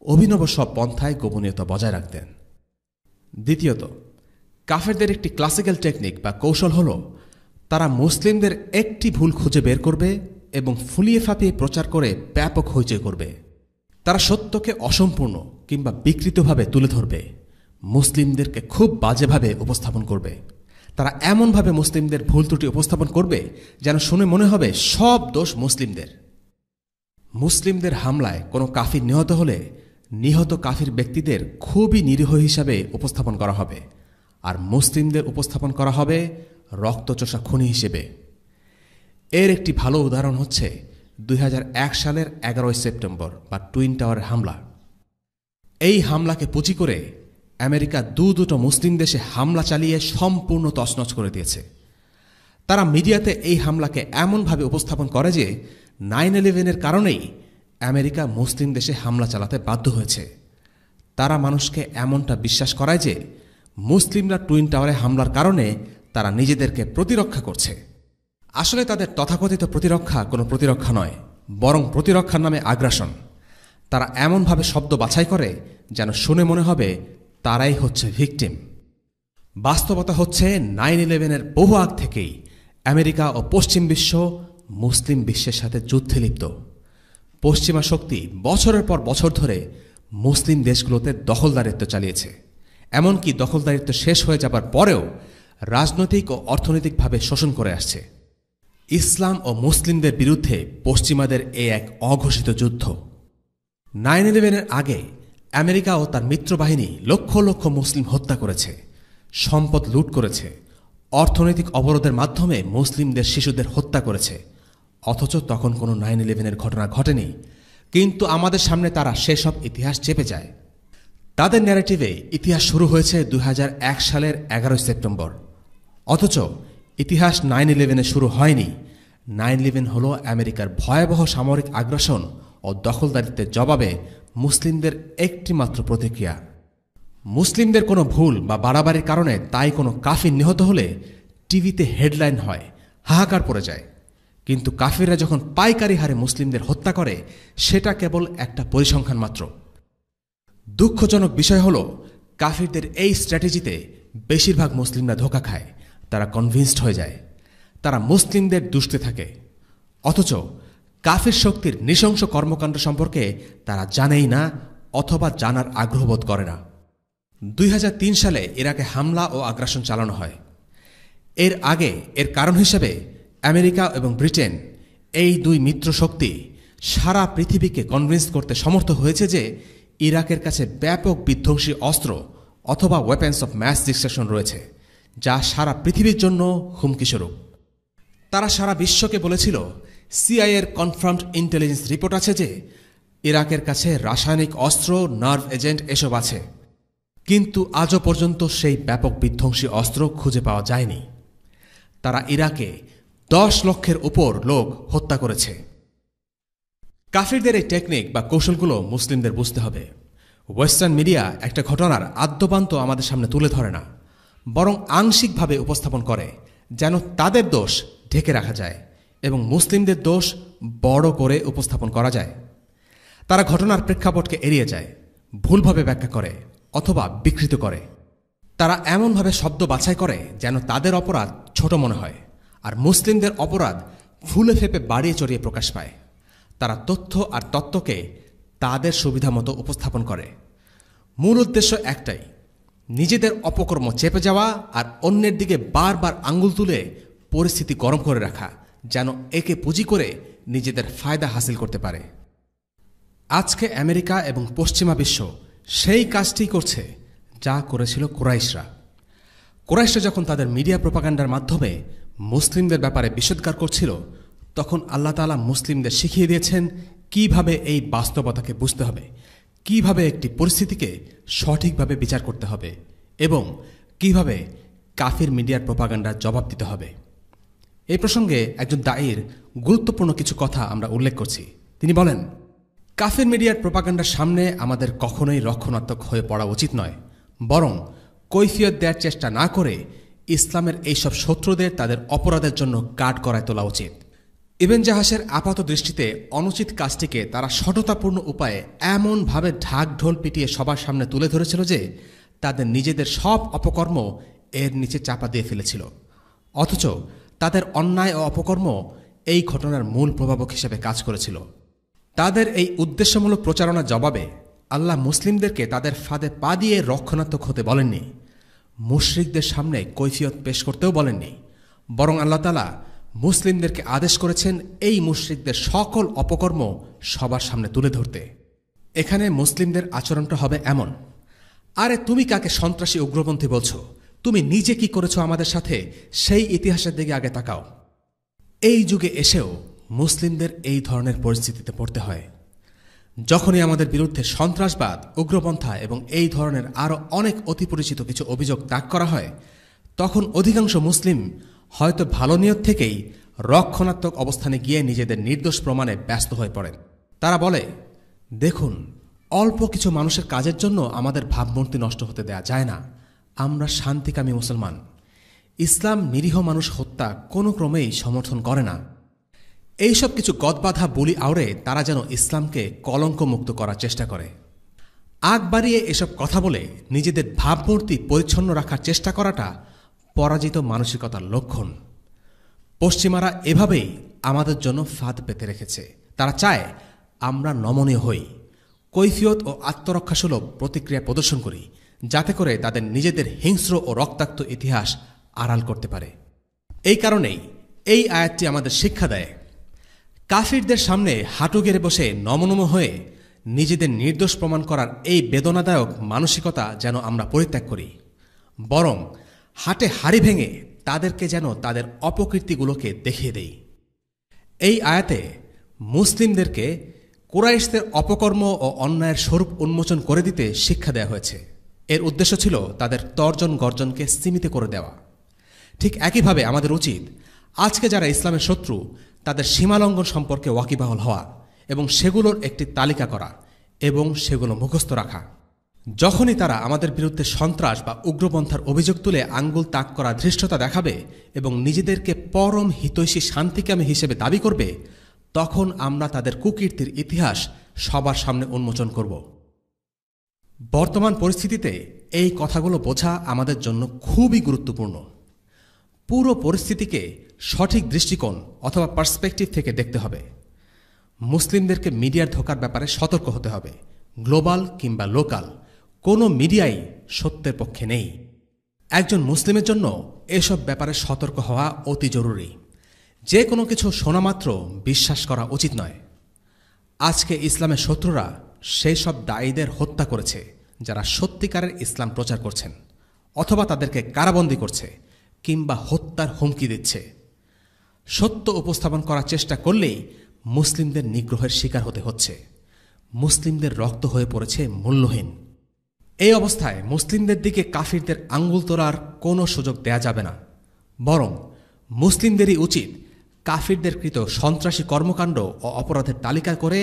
অভিনব সব পন্থায় গোপনীয়তা বজায় রাখতেন। দ্বিতীয়ত, কাফেরদের একটি ক্লাসিক্যাল টেকনিক বা কৌশল হল তারা মুসলিমদের একটি ভুল খুঁজে বের করবে এবং ফুলিয়ে ফাঁপিয়ে প্রচার করে ব্যাপক হইচই করবে। তারা সত্যকে অসম্পূর্ণ কিংবা বিকৃতভাবে তুলে ধরবে, মুসলিমদেরকে খুব বাজেভাবে উপস্থাপন করবে। তারা এমনভাবে মুসলিমদের ভুল ত্রুটি উপস্থাপন করবে যেন শুনে মনে হবে সব দোষ মুসলিমদের। মুসলিমদের হামলায় কোনো কাফির নিহত হলে নিহত কাফির ব্যক্তিদের খুবই নিরীহ হিসাবে উপস্থাপন করা হবে, আর মুসলিমদের উপস্থাপন করা হবে রক্তচোষা খুনি হিসেবে। এর একটি ভালো উদাহরণ হচ্ছে 2001 সালের 11 সেপ্টেম্বর বা টুইন টাওয়ারের হামলা। এই হামলাকে পুঁজি করে আমেরিকা দুটো মুসলিম দেশে হামলা চালিয়ে সম্পূর্ণ তছনছ করে দিয়েছে। তারা মিডিয়াতে এই হামলাকে এমনভাবে উপস্থাপন করে যে 9/11-এর কারণেই আমেরিকা মুসলিম দেশে হামলা চালাতে বাধ্য হয়েছে। তারা মানুষকে এমনটা বিশ্বাস করায় যে মুসলিমরা টুইন টাওয়ারে হামলার কারণে তারা নিজেদেরকে প্রতিরক্ষা করছে। আসলে তাদের তথাকথিত প্রতিরক্ষা কোনো প্রতিরক্ষা নয়, বরং প্রতিরক্ষার নামে আগ্রাসন। তারা এমনভাবে শব্দ বাছাই করে যেন শুনে মনে হবে তারাই হচ্ছে ভিকটিম। বাস্তবতা হচ্ছে 9/11-এর বহু আগ থেকেই আমেরিকা ও পশ্চিম বিশ্ব মুসলিম বিশ্বের সাথে যুদ্ধে লিপ্ত। পশ্চিমা শক্তি বছরের পর বছর ধরে মুসলিম দেশগুলোতে দখলদারিত্ব চালিয়েছে, এমনকি দখলদারিত্ব শেষ হয়ে যাবার পরেও রাজনৈতিক ও অর্থনৈতিকভাবে শোষণ করে আসছে। ইসলাম ও মুসলিমদের বিরুদ্ধে পশ্চিমাদের এক অঘোষিত যুদ্ধ। 9/11-এর আগে আমেরিকা ও তার মিত্রবাহিনী লক্ষ লক্ষ মুসলিম হত্যা করেছে, সম্পদ লুট করেছে, অর্থনৈতিক অবরোধের মাধ্যমে মুসলিমদের শিশুদের হত্যা করেছে। অথচ তখন কোনো 9/11-এর ঘটনা ঘটেনি, কিন্তু আমাদের সামনে তারা সেসব ইতিহাস চেপে যায়। তাদের ন্যারেটিভে ইতিহাস শুরু হয়েছে 2001 সালের 11 সেপ্টেম্বর, অথচ ইতিহাস 9/11-এ শুরু হয়নি। 9/11 হল আমেরিকার ভয়াবহ সামরিক আগ্রাসন ও দখলদারিত্বের জবাবে মুসলিমদের একটি মাত্র প্রতিক্রিয়া। মুসলিমদের কোনো ভুল বা বাড়াবাড়ির কারণে তাই কোনো কাফির নিহত হলে টিভিতে হেডলাইন হয়, হাহাকার পড়ে যায়। কিন্তু কাফিররা যখন পাইকারি হারে মুসলিমদের হত্যা করে সেটা কেবল একটা পরিসংখ্যান মাত্র। দুঃখজনক বিষয় হল কাফিরদের এই স্ট্র্যাটেজিতে বেশিরভাগ মুসলিমরা ধোঁকা খায়, তারা কনভিন্সড হয়ে যায়, তারা মুসলিমদের দুষতে থাকে। অথচ কাফির শক্তির নৃশংস কর্মকাণ্ড সম্পর্কে তারা জানেই না অথবা জানার আগ্রহবোধ করে না। 2003 সালে ইরাকে হামলা ও আগ্রাসন চালানো হয়। এর আগে এর কারণ হিসেবে আমেরিকা এবং ব্রিটেন, এই দুই মিত্র শক্তি সারা পৃথিবীকে কনভিন্স করতে সমর্থ হয়েছে যে ইরাকের কাছে ব্যাপক বিধ্বংসী অস্ত্র অথবা ওয়েপন্স অফ ম্যাস ডিস্ট্রাকশন রয়েছে, যা সারা পৃথিবীর জন্য হুমকিস্বরূপ। তারা সারা বিশ্বকে বলেছিল সিআইএর কনফার্মড ইন্টেলিজেন্স রিপোর্ট আছে যে ইরাকের কাছে রাসায়নিক অস্ত্র, নার্ভ এজেন্ট এসব আছে, কিন্তু আজও পর্যন্ত সেই ব্যাপক বিধ্বংসী অস্ত্র খুঁজে পাওয়া যায়নি। তারা ইরাকে 10 লক্ষের উপর লোক হত্যা করেছে। কাফিরদের এই টেকনিক বা কৌশলগুলো মুসলিমদের বুঝতে হবে। ওয়েস্টার্ন মিডিয়া একটা ঘটনার আদ্যপান্ত আমাদের সামনে তুলে ধরে না, বরং আংশিকভাবে উপস্থাপন করে যেন তাদের দোষ ঢেকে রাখা যায় এবং মুসলিমদের দোষ বড় করে উপস্থাপন করা যায়। তারা ঘটনার প্রেক্ষাপটকে এড়িয়ে যায়, ভুলভাবে ব্যাখ্যা করে অথবা বিকৃত করে। তারা এমনভাবে শব্দ বাছাই করে যেন তাদের অপরাধ ছোট মনে হয়, আর মুসলিমদের অপরাধ ফুলে ফেপে বাড়িয়ে চড়িয়ে প্রকাশ পায়। তারা তথ্য আর তত্ত্বকে তাদের সুবিধা মতো উপস্থাপন করে। মূল উদ্দেশ্য একটাই, নিজেদের অপকর্ম চেপে যাওয়া আর অন্যের দিকে বারবার আঙ্গুল তুলে পরিস্থিতি গরম করে রাখা, যেন একে পুঁজি করে নিজেদের ফায়দা হাসিল করতে পারে। আজকে আমেরিকা এবং পশ্চিমা বিশ্ব সেই কাজটি করছে যা করেছিল কুরাইশরা। কুরাইশরা যখন তাদের মিডিয়া প্রোপাগান্ডার মাধ্যমে মুসলিমদের ব্যাপারে বিষোদ্গার করছিল, তখন আল্লাহ তাআলা মুসলিমদের শিখিয়ে দিয়েছেন কিভাবে এই বাস্তবতাকে বুঝতে হবে, কিভাবে একটি পরিস্থিতিকে সঠিকভাবে বিচার করতে হবে এবং কিভাবে কাফির মিডিয়ার প্রোপাগান্ডার জবাব দিতে হবে। এই প্রসঙ্গে একজন দায়ীর গুরুত্বপূর্ণ কিছু কথা আমরা উল্লেখ করছি। তিনি বলেন, কাফির মিডিয়ার প্রোপাগান্ডার সামনে আমাদের কখনোই রক্ষণাত্মক হয়ে পড়া উচিত নয়, বরং কৈফিয়ত দেওয়ার চেষ্টা না করে ইসলামের এইসব শত্রুদের তাদের অপরাধের জন্য কাঠগড়ায় তোলা উচিত। ইবন জাহাসের আপাত দৃষ্টিতে অনুচিত কাজটিকে তারা সততাপূর্ণ উপায়ে এমনভাবে ঢাকঢোল পিটিয়ে সবার সামনে তুলে ধরেছিল যে তাদের নিজেদের সব অপকর্ম এর নিচে চাপা দিয়ে ফেলেছিল। অথচ তাদের অন্যায় ও অপকর্ম এই ঘটনার মূল প্রভাবক হিসেবে কাজ করেছিল। তাদের এই উদ্দেশ্যমূলক প্রচারণার জবাবে আল্লাহ মুসলিমদেরকে তাদের ফাঁদে পা দিয়ে রক্ষণাত্মক হতে বলেননি, মুশরিকদের সামনে কৈফিয়ত পেশ করতেও বলেননি, বরং আল্লাহ তাআলা মুসলিমদেরকে আদেশ করেছেন এই মুশরিকদের সকল অপকর্ম সবার সামনে তুলে ধরতে। এখানে মুসলিমদের আচরণটা হবে এমন, আরে তুমি কাকে সন্ত্রাসী উগ্রপন্থী বলছো? তুমি নিজে কি করেছো আমাদের সাথে, সেই ইতিহাসের দিকে আগে তাকাও। এই যুগে এসেও মুসলিমদের এই ধরনের পরিস্থিতিতে পড়তে হয়। যখনই আমাদের বিরুদ্ধে সন্ত্রাসবাদ, উগ্রপন্থা এবং এই ধরনের আরও অনেক অতিপরিচিত কিছু অভিযোগ তাক করা হয়, তখন অধিকাংশ মুসলিম হয়তো ভালো নিয়ত থেকেই রক্ষণাত্মক অবস্থানে গিয়ে নিজেদের নির্দোষ প্রমাণে ব্যস্ত হয়ে পড়েন। তারা বলে, দেখুন, অল্প কিছু মানুষের কাজের জন্য আমাদের ভাবমূর্তি নষ্ট হতে দেয়া যায় না। আমরা শান্তিকামী মুসলমান। ইসলাম নিরীহ মানুষ হত্যা কোনো ক্রমেই সমর্থন করে না। এইসব কিছু গদবাধা বুলি আওড়ে তারা যেন ইসলামকে কলঙ্কমুক্ত করার চেষ্টা করে। আগ বাড়িয়ে এসব কথা বলে নিজেদের ভাবমূর্তি পরিচ্ছন্ন রাখার চেষ্টা করাটা পরাজিত মানসিকতার লক্ষণ। পশ্চিমারা এভাবেই আমাদের জন্য ফাঁদ পেতে রেখেছে। তারা চায় আমরা নমনীয় হই, কৈফিয়ত ও আত্মরক্ষাসুলভ প্রতিক্রিয়া প্রদর্শন করি, যাতে করে তাদের নিজেদের হিংস্র ও রক্তাক্ত ইতিহাস আড়াল করতে পারে। এই কারণেই এই আয়াতটি আমাদের শিক্ষা দেয়, কাফিরদের সামনে হাঁটু গেড়ে বসে নমনম হয়ে নিজেদের নির্দোষ প্রমাণ করার এই বেদনাদায়ক মানসিকতা যেন আমরা পরিত্যাগ করি, বরং হাটে হাড়ি ভেঙে তাদেরকে যেন তাদের অপকীর্তিগুলোকে দেখিয়ে দেই। এই আয়াতে মুসলিমদেরকে কুরাইশদের অপকর্ম ও অন্যায়ের স্বরূপ উন্মোচন করে দিতে শিক্ষা দেওয়া হয়েছে। এর উদ্দেশ্য ছিল তাদের তর্জন গর্জনকে সীমিত করে দেওয়া। ঠিক একইভাবে আমাদের উচিত আজকে যারা ইসলামের শত্রু তাদের সীমালঙ্ঘন সম্পর্কে ওয়াকিবহাল হওয়া এবং সেগুলোর একটি তালিকা করা এবং সেগুলো মুখস্থ রাখা। যখনই তারা আমাদের বিরুদ্ধে সন্ত্রাস বা উগ্রপন্থার অভিযোগ তুলে আঙ্গুল তাক করা ধৃষ্টতা দেখাবে এবং নিজেদেরকে পরম হিতৈষী শান্তিকামী হিসেবে দাবি করবে, তখন আমরা তাদের কুকীর্তির ইতিহাস সবার সামনে উন্মোচন করব। বর্তমান পরিস্থিতিতে এই কথাগুলো বোঝা আমাদের জন্য খুবই গুরুত্বপূর্ণ। পুরো পরিস্থিতিকে সঠিক দৃষ্টিকোণ অথবা পার্সপেক্টিভ থেকে দেখতে হবে। মুসলিমদেরকে মিডিয়ার ধোঁকার ব্যাপারে সতর্ক হতে হবে। গ্লোবাল কিংবা লোকাল কোনো মিডিয়াই সত্যের পক্ষে নেই। একজন মুসলিমের জন্য এসব ব্যাপারে সতর্ক হওয়া অতি জরুরি। যে কোনো কিছু শোনা মাত্র বিশ্বাস করা উচিত নয়। আজকে ইসলামের শত্রুরা সেই সব দায়ীদের হত্যা করেছে যারা সত্যিকারের ইসলাম প্রচার করছেন, অথবা তাদেরকে কারাবন্দী করছে কিংবা হত্যার হুমকি দিচ্ছে। সত্য উপস্থাপন করার চেষ্টা করলেই মুসলিমদের নিগ্রহের শিকার হতে হচ্ছে। মুসলিমদের রক্ত হয়ে পড়েছে মূল্যহীন। এই অবস্থায় মুসলিমদের দিকে কাফিরদের আঙ্গুল তোলার কোনো সুযোগ দেয়া যাবে না, বরং মুসলিমদেরই উচিত কাফিরদের কৃত সন্ত্রাসী কর্মকাণ্ড ও অপরাধের তালিকা করে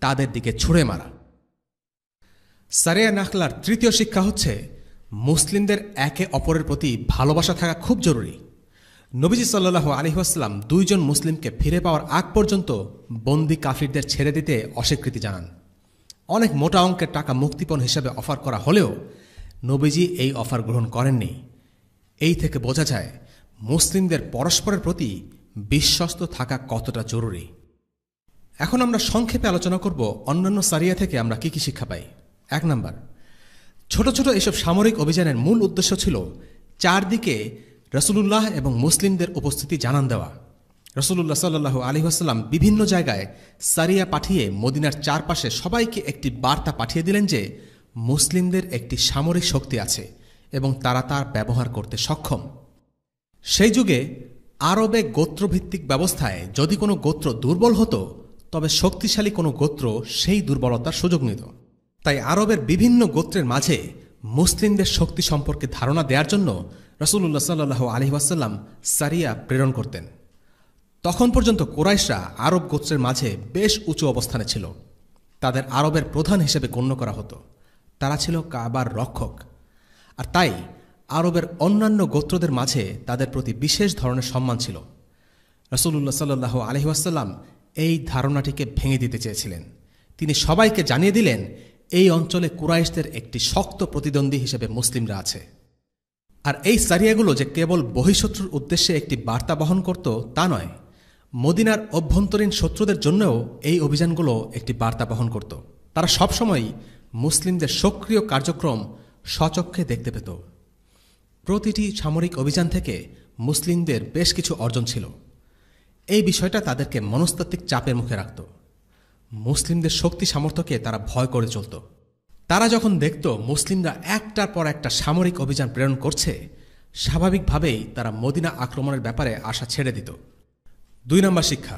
তাদের দিকে ছুঁড়ে মারা। সারিয়া নাখলার তৃতীয় শিক্ষা হচ্ছে, মুসলিমদের একে অপরের প্রতি ভালোবাসা থাকা খুব জরুরি। নবীজি সাল্লাল্লাহু আলাইহি ওয়াসাল্লাম 2 জন মুসলিমকে ফিরে পাওয়ার আগ পর্যন্ত বন্দী কাফিরদের ছেড়ে দিতে অস্বীকৃতি জানান। অনেক মোটা অঙ্কের টাকা মুক্তিপণ হিসেবে অফার করা হলেও নবীজি এই অফার গ্রহণ করেননি। এই থেকে বোঝা যায় মুসলিমদের পরস্পরের প্রতি বিশ্বস্ত থাকা কতটা জরুরি। এখন আমরা সংক্ষেপে আলোচনা করব অন্যান্য সারিয়া থেকে আমরা কি কি শিক্ষা পাই। 1 নাম্বার, ছোট ছোট এসব সামরিক অভিযানের মূল উদ্দেশ্য ছিল চারদিকে রাসূলুল্লাহ এবং মুসলিমদের উপস্থিতি জানান দেওয়া। রাসূলুল্লাহ সাল্লাল্লাহু আলাইহি ওয়াসাল্লাম বিভিন্ন জায়গায় সারিয়া পাঠিয়ে মদিনার চারপাশে সবাইকে একটি বার্তা পাঠিয়ে দিলেন যে মুসলিমদের একটি সামরিক শক্তি আছে এবং তারা তার ব্যবহার করতে সক্ষম। সেই যুগে আরবে গোত্রভিত্তিক ব্যবস্থায় যদি কোনো গোত্র দুর্বল হতো তবে শক্তিশালী কোনো গোত্র সেই দুর্বলতার সুযোগ নিত। তাই আরবের বিভিন্ন গোত্রের মাঝে মুসলিমদের শক্তি সম্পর্কে ধারণা দেওয়ার জন্য রাসূলুল্লাহ সাল্লাল্লাহু আলাইহি ওয়াসাল্লাম সারিয়া প্রেরণ করতেন। তখন পর্যন্ত কুরাইশরা আরব গোত্রের মাঝে বেশ উঁচু অবস্থানে ছিল। তাদের আরবের প্রধান হিসেবে গণ্য করা হতো। তারা ছিল কাবার রক্ষক, আর তাই আরবের অন্যান্য গোত্রদের মাঝে তাদের প্রতি বিশেষ ধরনের সম্মান ছিল। রাসূলুল্লাহ সাল্লাল্লাহু আলাইহি ওয়াসাল্লাম এই ধারণাটিকে ভেঙে দিতে চেয়েছিলেন। তিনি সবাইকে জানিয়ে দিলেন এই অঞ্চলে কুরাইশদের একটি শক্ত প্রতিদ্বন্দ্বী হিসেবে মুসলিমরা আছে। আর এই সারিয়াগুলো যে কেবল বহিঃশত্রুর উদ্দেশ্যে একটি বার্তা বহন করত তা নয়, মদিনার অভ্যন্তরীণ শত্রুদের জন্যও এই অভিযানগুলো একটি বার্তা বহন করত। তারা সবসময় মুসলিমদের সক্রিয় কার্যক্রম স্বচক্ষে দেখতে পেত। প্রতিটি সামরিক অভিযান থেকে মুসলিমদের বেশ কিছু অর্জন ছিল। এই বিষয়টা তাদেরকে মনস্তাত্ত্বিক চাপের মুখে রাখত। মুসলিমদের শক্তি সামর্থ্যকে তারা ভয় করে চলত। তারা যখন দেখত মুসলিমরা একটার পর একটা সামরিক অভিযান প্রেরণ করছে, স্বাভাবিকভাবেই তারা মদিনা আক্রমণের ব্যাপারে আশা ছেড়ে দিত। 2 নম্বর শিক্ষা,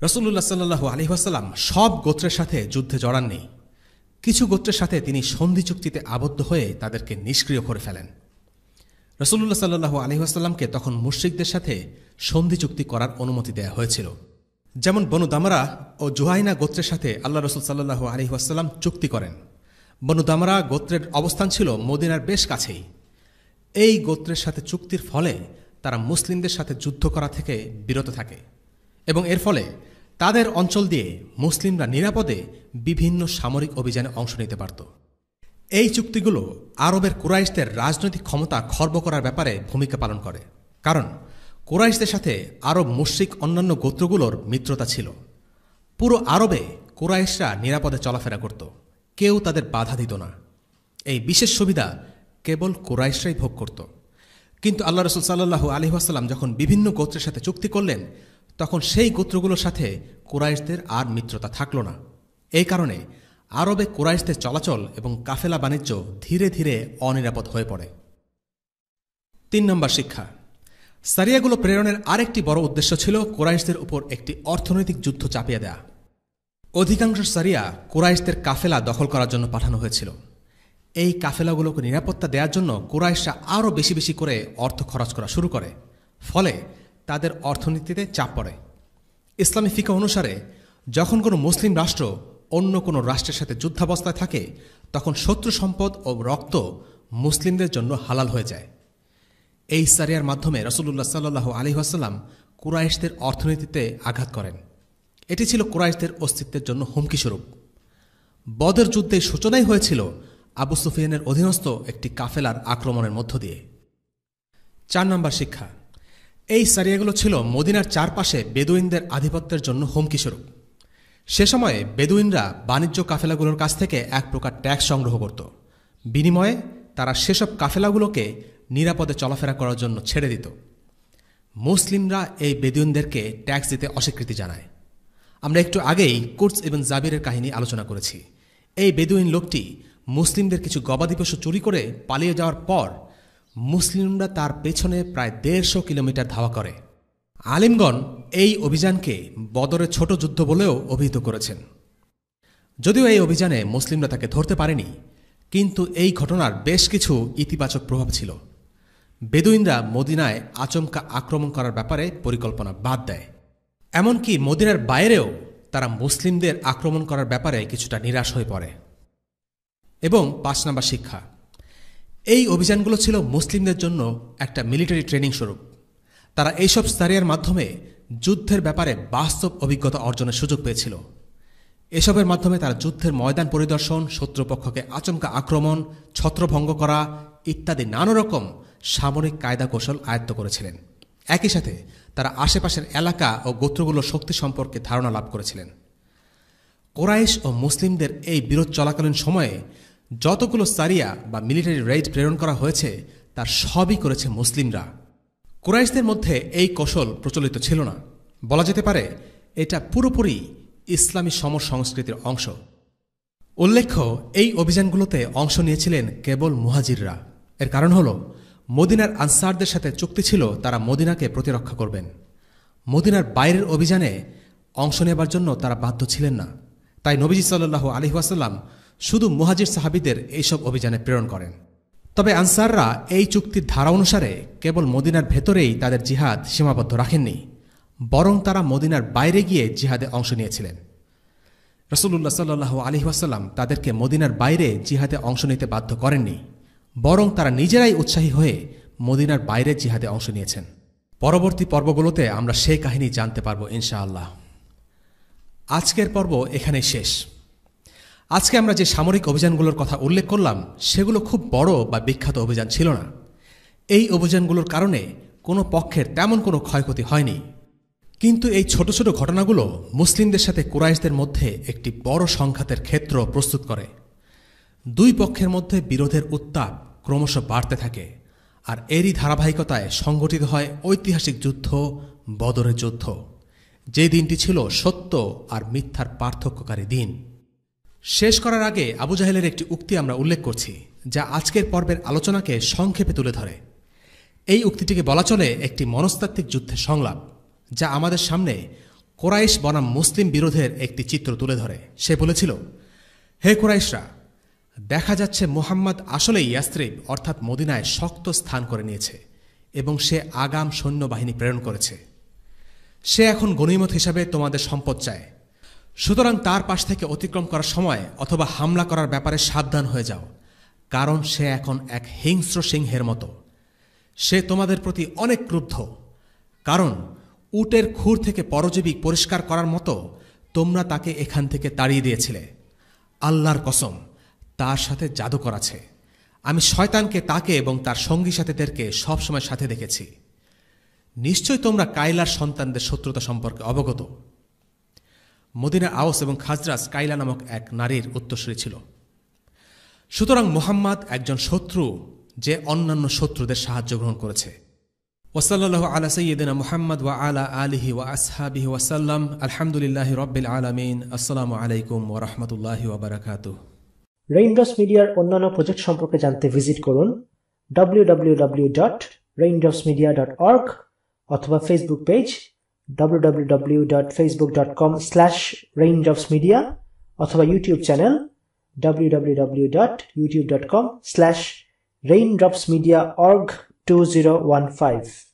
রাসূলুল্লাহ সাল্লাল্লাহু আলাইহি ওয়াসাল্লাম সব গোত্রের সাথে যুদ্ধে জড়াননি। কিছু গোত্রের সাথে তিনি সন্ধি চুক্তিতে আবদ্ধ হয়ে তাদেরকে নিষ্ক্রিয় করে ফেলেন। রাসূলুল্লাহ সাল্লাল্লাহু আলাইহি ওয়াসাল্লামকে তখন মুশরিকদের সাথে সন্ধি চুক্তি করার অনুমতি দেয়া হয়েছিল। যেমন বনু দামরা ও জুহাইনা গোত্রের সাথে আল্লাহ রাসূল সাল্লাল্লাহু আলাইহি ওয়াসাল্লাম চুক্তি করেন। বনু দামরা গোত্রের অবস্থান ছিল মদিনার বেশ কাছেই। এই গোত্রের সাথে চুক্তির ফলে তারা মুসলিমদের সাথে যুদ্ধ করা থেকে বিরত থাকে এবং এর ফলে তাদের অঞ্চল দিয়ে মুসলিমরা নিরাপদে বিভিন্ন সামরিক অভিযানে অংশ নিতে পারত। এই চুক্তিগুলো আরবের কুরাইশদের রাজনৈতিক ক্ষমতা খর্ব করার ব্যাপারে ভূমিকা পালন করে, কারণ কুরাইশদের সাথে আরব মুশরিক অন্যান্য গোত্রগুলোর মিত্রতা ছিল। পুরো আরবে কুরাইশরা নিরাপদে চলাফেরা করত, কেউ তাদের বাধা দিত না। এই বিশেষ সুবিধা কেবল কুরাইশরাই ভোগ করত। কিন্তু আল্লাহ রাসূল সাল্লাল্লাহু আলাইহি ওয়াসাল্লাম যখন বিভিন্ন গোত্রের সাথে চুক্তি করলেন, তখন সেই গোত্রগুলোর সাথে কুরাইশদের আর মিত্রতা থাকল না। এই কারণে আরবে কুরাইশদের চলাচল এবং কাফেলা বাণিজ্য ধীরে ধীরে অনিরাপদ হয়ে পড়ে। 3 নম্বর শিক্ষা, সারিয়াগুলো প্রেরণের আরেকটি বড় উদ্দেশ্য ছিল কুরাইশদের উপর একটি অর্থনৈতিক যুদ্ধ চাপিয়ে দেয়া। অধিকাংশ সারিয়া কুরাইশদের কাফেলা দখল করার জন্য পাঠানো হয়েছিল। এই কাফেলাগুলোকে নিরাপত্তা দেওয়ার জন্য কুরাইশরা আরও বেশি বেশি করে অর্থ খরচ করা শুরু করে, ফলে তাদের অর্থনীতিতে চাপ পড়ে। ইসলামী ফিকহ অনুসারে যখন কোনো মুসলিম রাষ্ট্র অন্য কোনো রাষ্ট্রের সাথে যুদ্ধাবস্থায় থাকে, তখন শত্রু সম্পদ ও রক্ত মুসলিমদের জন্য হালাল হয়ে যায়। এই সারিয়ার মাধ্যমে রাসূলুল্লাহ সাল্লাল্লাহু আলাইহি ওয়াসাল্লাম কুরাইশদের অর্থনীতিতে আঘাত করেন। এটি ছিল কুরাইশদের অস্তিত্বের জন্য হুমকিস্বরূপ। বদর যুদ্ধের সূচনাই হয়েছিল আবু সুফিয়ানের অধীনস্থ একটি কাফেলার আক্রমণের মধ্য দিয়ে। 4 নম্বর শিক্ষা, এই সারিয়াগুলো ছিল মদিনার চারপাশে বেদুইনদের আধিপত্যের জন্য হুমকিস্বরূপ। সে সময়ে বেদুইনরা বাণিজ্য কাফেলাগুলোর কাছ থেকে এক প্রকার ট্যাক্স সংগ্রহ করত। বিনিময়ে তারা সেসব কাফেলাগুলোকে নিরাপদে চলাফেরা করার জন্য ছেড়ে দিত। মুসলিমরা এই বেদুইনদেরকে ট্যাক্স দিতে অস্বীকৃতি জানায়। আমরা একটু আগেই কুরস ইবন জাবিরের কাহিনী আলোচনা করেছি। এই বেদুইন লোকটি মুসলিমদের কিছু গবাদি পশু চুরি করে পালিয়ে যাওয়ার পর মুসলিমরা তার পেছনে প্রায় 150 কিলোমিটার ধাওয়া করে। আলিমগণ এই অভিযানকে বদরের ছোট যুদ্ধ বলেও অভিহিত করেছেন। যদিও এই অভিযানে মুসলিমরা তাকে ধরতে পারেনি, কিন্তু এই ঘটনার বেশ কিছু ইতিবাচক প্রভাব ছিল। বেদুইনরা মদিনায় আচমকা আক্রমণ করার ব্যাপারে পরিকল্পনা বাদ দেয়। এমনকি মদিনার বাইরেও তারা মুসলিমদের আক্রমণ করার ব্যাপারে কিছুটা নিরাশ হয়ে পড়ে। এবং 5 নম্বর শিক্ষা, এই অভিযানগুলো ছিল মুসলিমদের জন্য একটা মিলিটারি ট্রেনিং স্বরূপ। তারা এইসব সারিয়ার মাধ্যমে যুদ্ধের ব্যাপারে বাস্তব অভিজ্ঞতা অর্জনের সুযোগ পেয়েছিল। এসবের মাধ্যমে তারা যুদ্ধের ময়দান পরিদর্শন, শত্রুপক্ষকে আচমকা আক্রমণ, ছত্রভঙ্গ করা ইত্যাদি নানা রকম সামরিক কায়দা কৌশল আয়ত্ত করেছিলেন। একই সাথে তারা আশেপাশের এলাকা ও গোত্রগুলোর শক্তি সম্পর্কে ধারণা লাভ করেছিলেন। কোরাইশ ও মুসলিমদের এই বিরোধ চলাকালীন সময়ে যতগুলো সারিয়া বা মিলিটারি রেইড প্রেরণ করা হয়েছে তার সবই করেছে মুসলিমরা। কুরাইশদের মধ্যে এই কৌশল প্রচলিত ছিল না। বলা যেতে পারে এটা পুরোপুরি ইসলামী সমর সংস্কৃতির অংশ। উল্লেখ্য, এই অভিযানগুলোতে অংশ নিয়েছিলেন কেবল মুহাজিররা। এর কারণ হল মদিনার আনসারদের সাথে চুক্তি ছিল তারা মদিনাকে প্রতিরক্ষা করবেন। মদিনার বাইরের অভিযানে অংশ নেবার জন্য তারা বাধ্য ছিলেন না। তাই নবীজি সাল্লাল্লাহু আলাইহি ওয়াসাল্লাম শুধু মুহাজির সাহাবীদের এইসব অভিযানে প্রেরণ করেন। তবে আনসাররা এই চুক্তির ধারা অনুসারে কেবল মদিনার ভেতরেই তাদের জিহাদ সীমাবদ্ধ রাখেননি, বরং তারা মদিনার বাইরে গিয়ে জিহাদে অংশ নিয়েছিলেন। রাসূলুল্লাহ সাল্লাল্লাহু আলাইহি ওয়াসাল্লাম তাদেরকে মদিনার বাইরে জিহাদে অংশ নিতে বাধ্য করেননি, বরং তারা নিজেরাই উৎসাহী হয়ে মদিনার বাইরে জিহাদে অংশ নিয়েছেন। পরবর্তী পর্বগুলোতে আমরা সেই কাহিনী জানতে পারব ইনশাআল্লাহ। আজকের পর্ব এখানেই শেষ। আজকে আমরা যে সামরিক অভিযানগুলোর কথা উল্লেখ করলাম সেগুলো খুব বড় বা বিখ্যাত অভিযান ছিল না। এই অভিযানগুলোর কারণে কোনো পক্ষের তেমন কোনো ক্ষয়ক্ষতি হয়নি। কিন্তু এই ছোট ছোট ঘটনাগুলো মুসলিমদের সাথে কুরাইশদের মধ্যে একটি বড় সংঘাতের ক্ষেত্র প্রস্তুত করে। দুই পক্ষের মধ্যে বিরোধের উত্তাপ ক্রমশ বাড়তে থাকে, আর এরই ধারাবাহিকতায় সংঘটিত হয় ঐতিহাসিক যুদ্ধ, বদরের যুদ্ধ, যে দিনটি ছিল সত্য আর মিথ্যার পার্থক্যকারী দিন। শেষ করার আগে আবু জাহেলের একটি উক্তি আমরা উল্লেখ করছি, যা আজকের পর্বের আলোচনাকে সংক্ষেপে তুলে ধরে। এই উক্তিটিকে বলা চলে একটি মনস্তাত্ত্বিক যুদ্ধের সংলাপ, যা আমাদের সামনে কোরাইশ বনাম মুসলিম বিরোধের একটি চিত্র তুলে ধরে। সে বলেছিল, হে কোরাইশরা, দেখা যাচ্ছে মুহাম্মদ আসলেই ইয়াসরিব অর্থাৎ মদিনায় শক্ত স্থান করে নিয়েছে এবং সে আগাম সৈন্যবাহিনী প্রেরণ করেছে। সে এখন গনিমত হিসাবে তোমাদের সম্পদ চায়। সুতরাং তার পাশ থেকে অতিক্রম করার সময় অথবা হামলা করার ব্যাপারে সাবধান হয়ে যাও, কারণ সে এখন এক হিংস্র সিংহের মতো। সে তোমাদের প্রতি অনেক ক্রুদ্ধ, কারণ উটের খুর থেকে পরজীবী পরিষ্কার করার মতো তোমরা তাকে এখান থেকে তাড়িয়ে দিয়েছিলে। আল্লাহর কসম, তার সাথে জাদুকর আছে। আমি শয়তানকে তাকে এবং তার সঙ্গী সাথীদেরকে সবসময় সাথে দেখেছি। নিশ্চয় তোমরা কাইলার সন্তানদের শত্রুতা সম্পর্কে অবগত। মদিনার আওস এবং খাজরাজ কাইলা নামক এক নারীর উত্তরসূরি ছিল। সুতরাং মুহাম্মদ একজন শত্রু যে অন্যান্য শত্রুদের সাহায্য গ্রহণ করেছে। ওয়াসাল্লাল্লাহু আলা সাইয়্যিদিনা মুহাম্মদ ওয়া আলা আলিহি ওয়া আসহাবিহি ওয়া সাল্লাম। আলহামদুলিল্লাহি রাব্বিল আলামিন। আসসালামু আলাইকুম ওয়া রাহমাতুল্লাহি ওয়া বারাকাতুহু। রেইনড্রপস মিডিয়ার অন্যান্য প্রজেক্ট সম্পর্কে জানতে ভিজিট করুন www.raindropsmedia.org অথবা ফেসবুক পেজ www.facebook.com/raindropsmedia অথবা ইউটিউব চ্যানেল www.youtube.com/raindropsmediaorg2015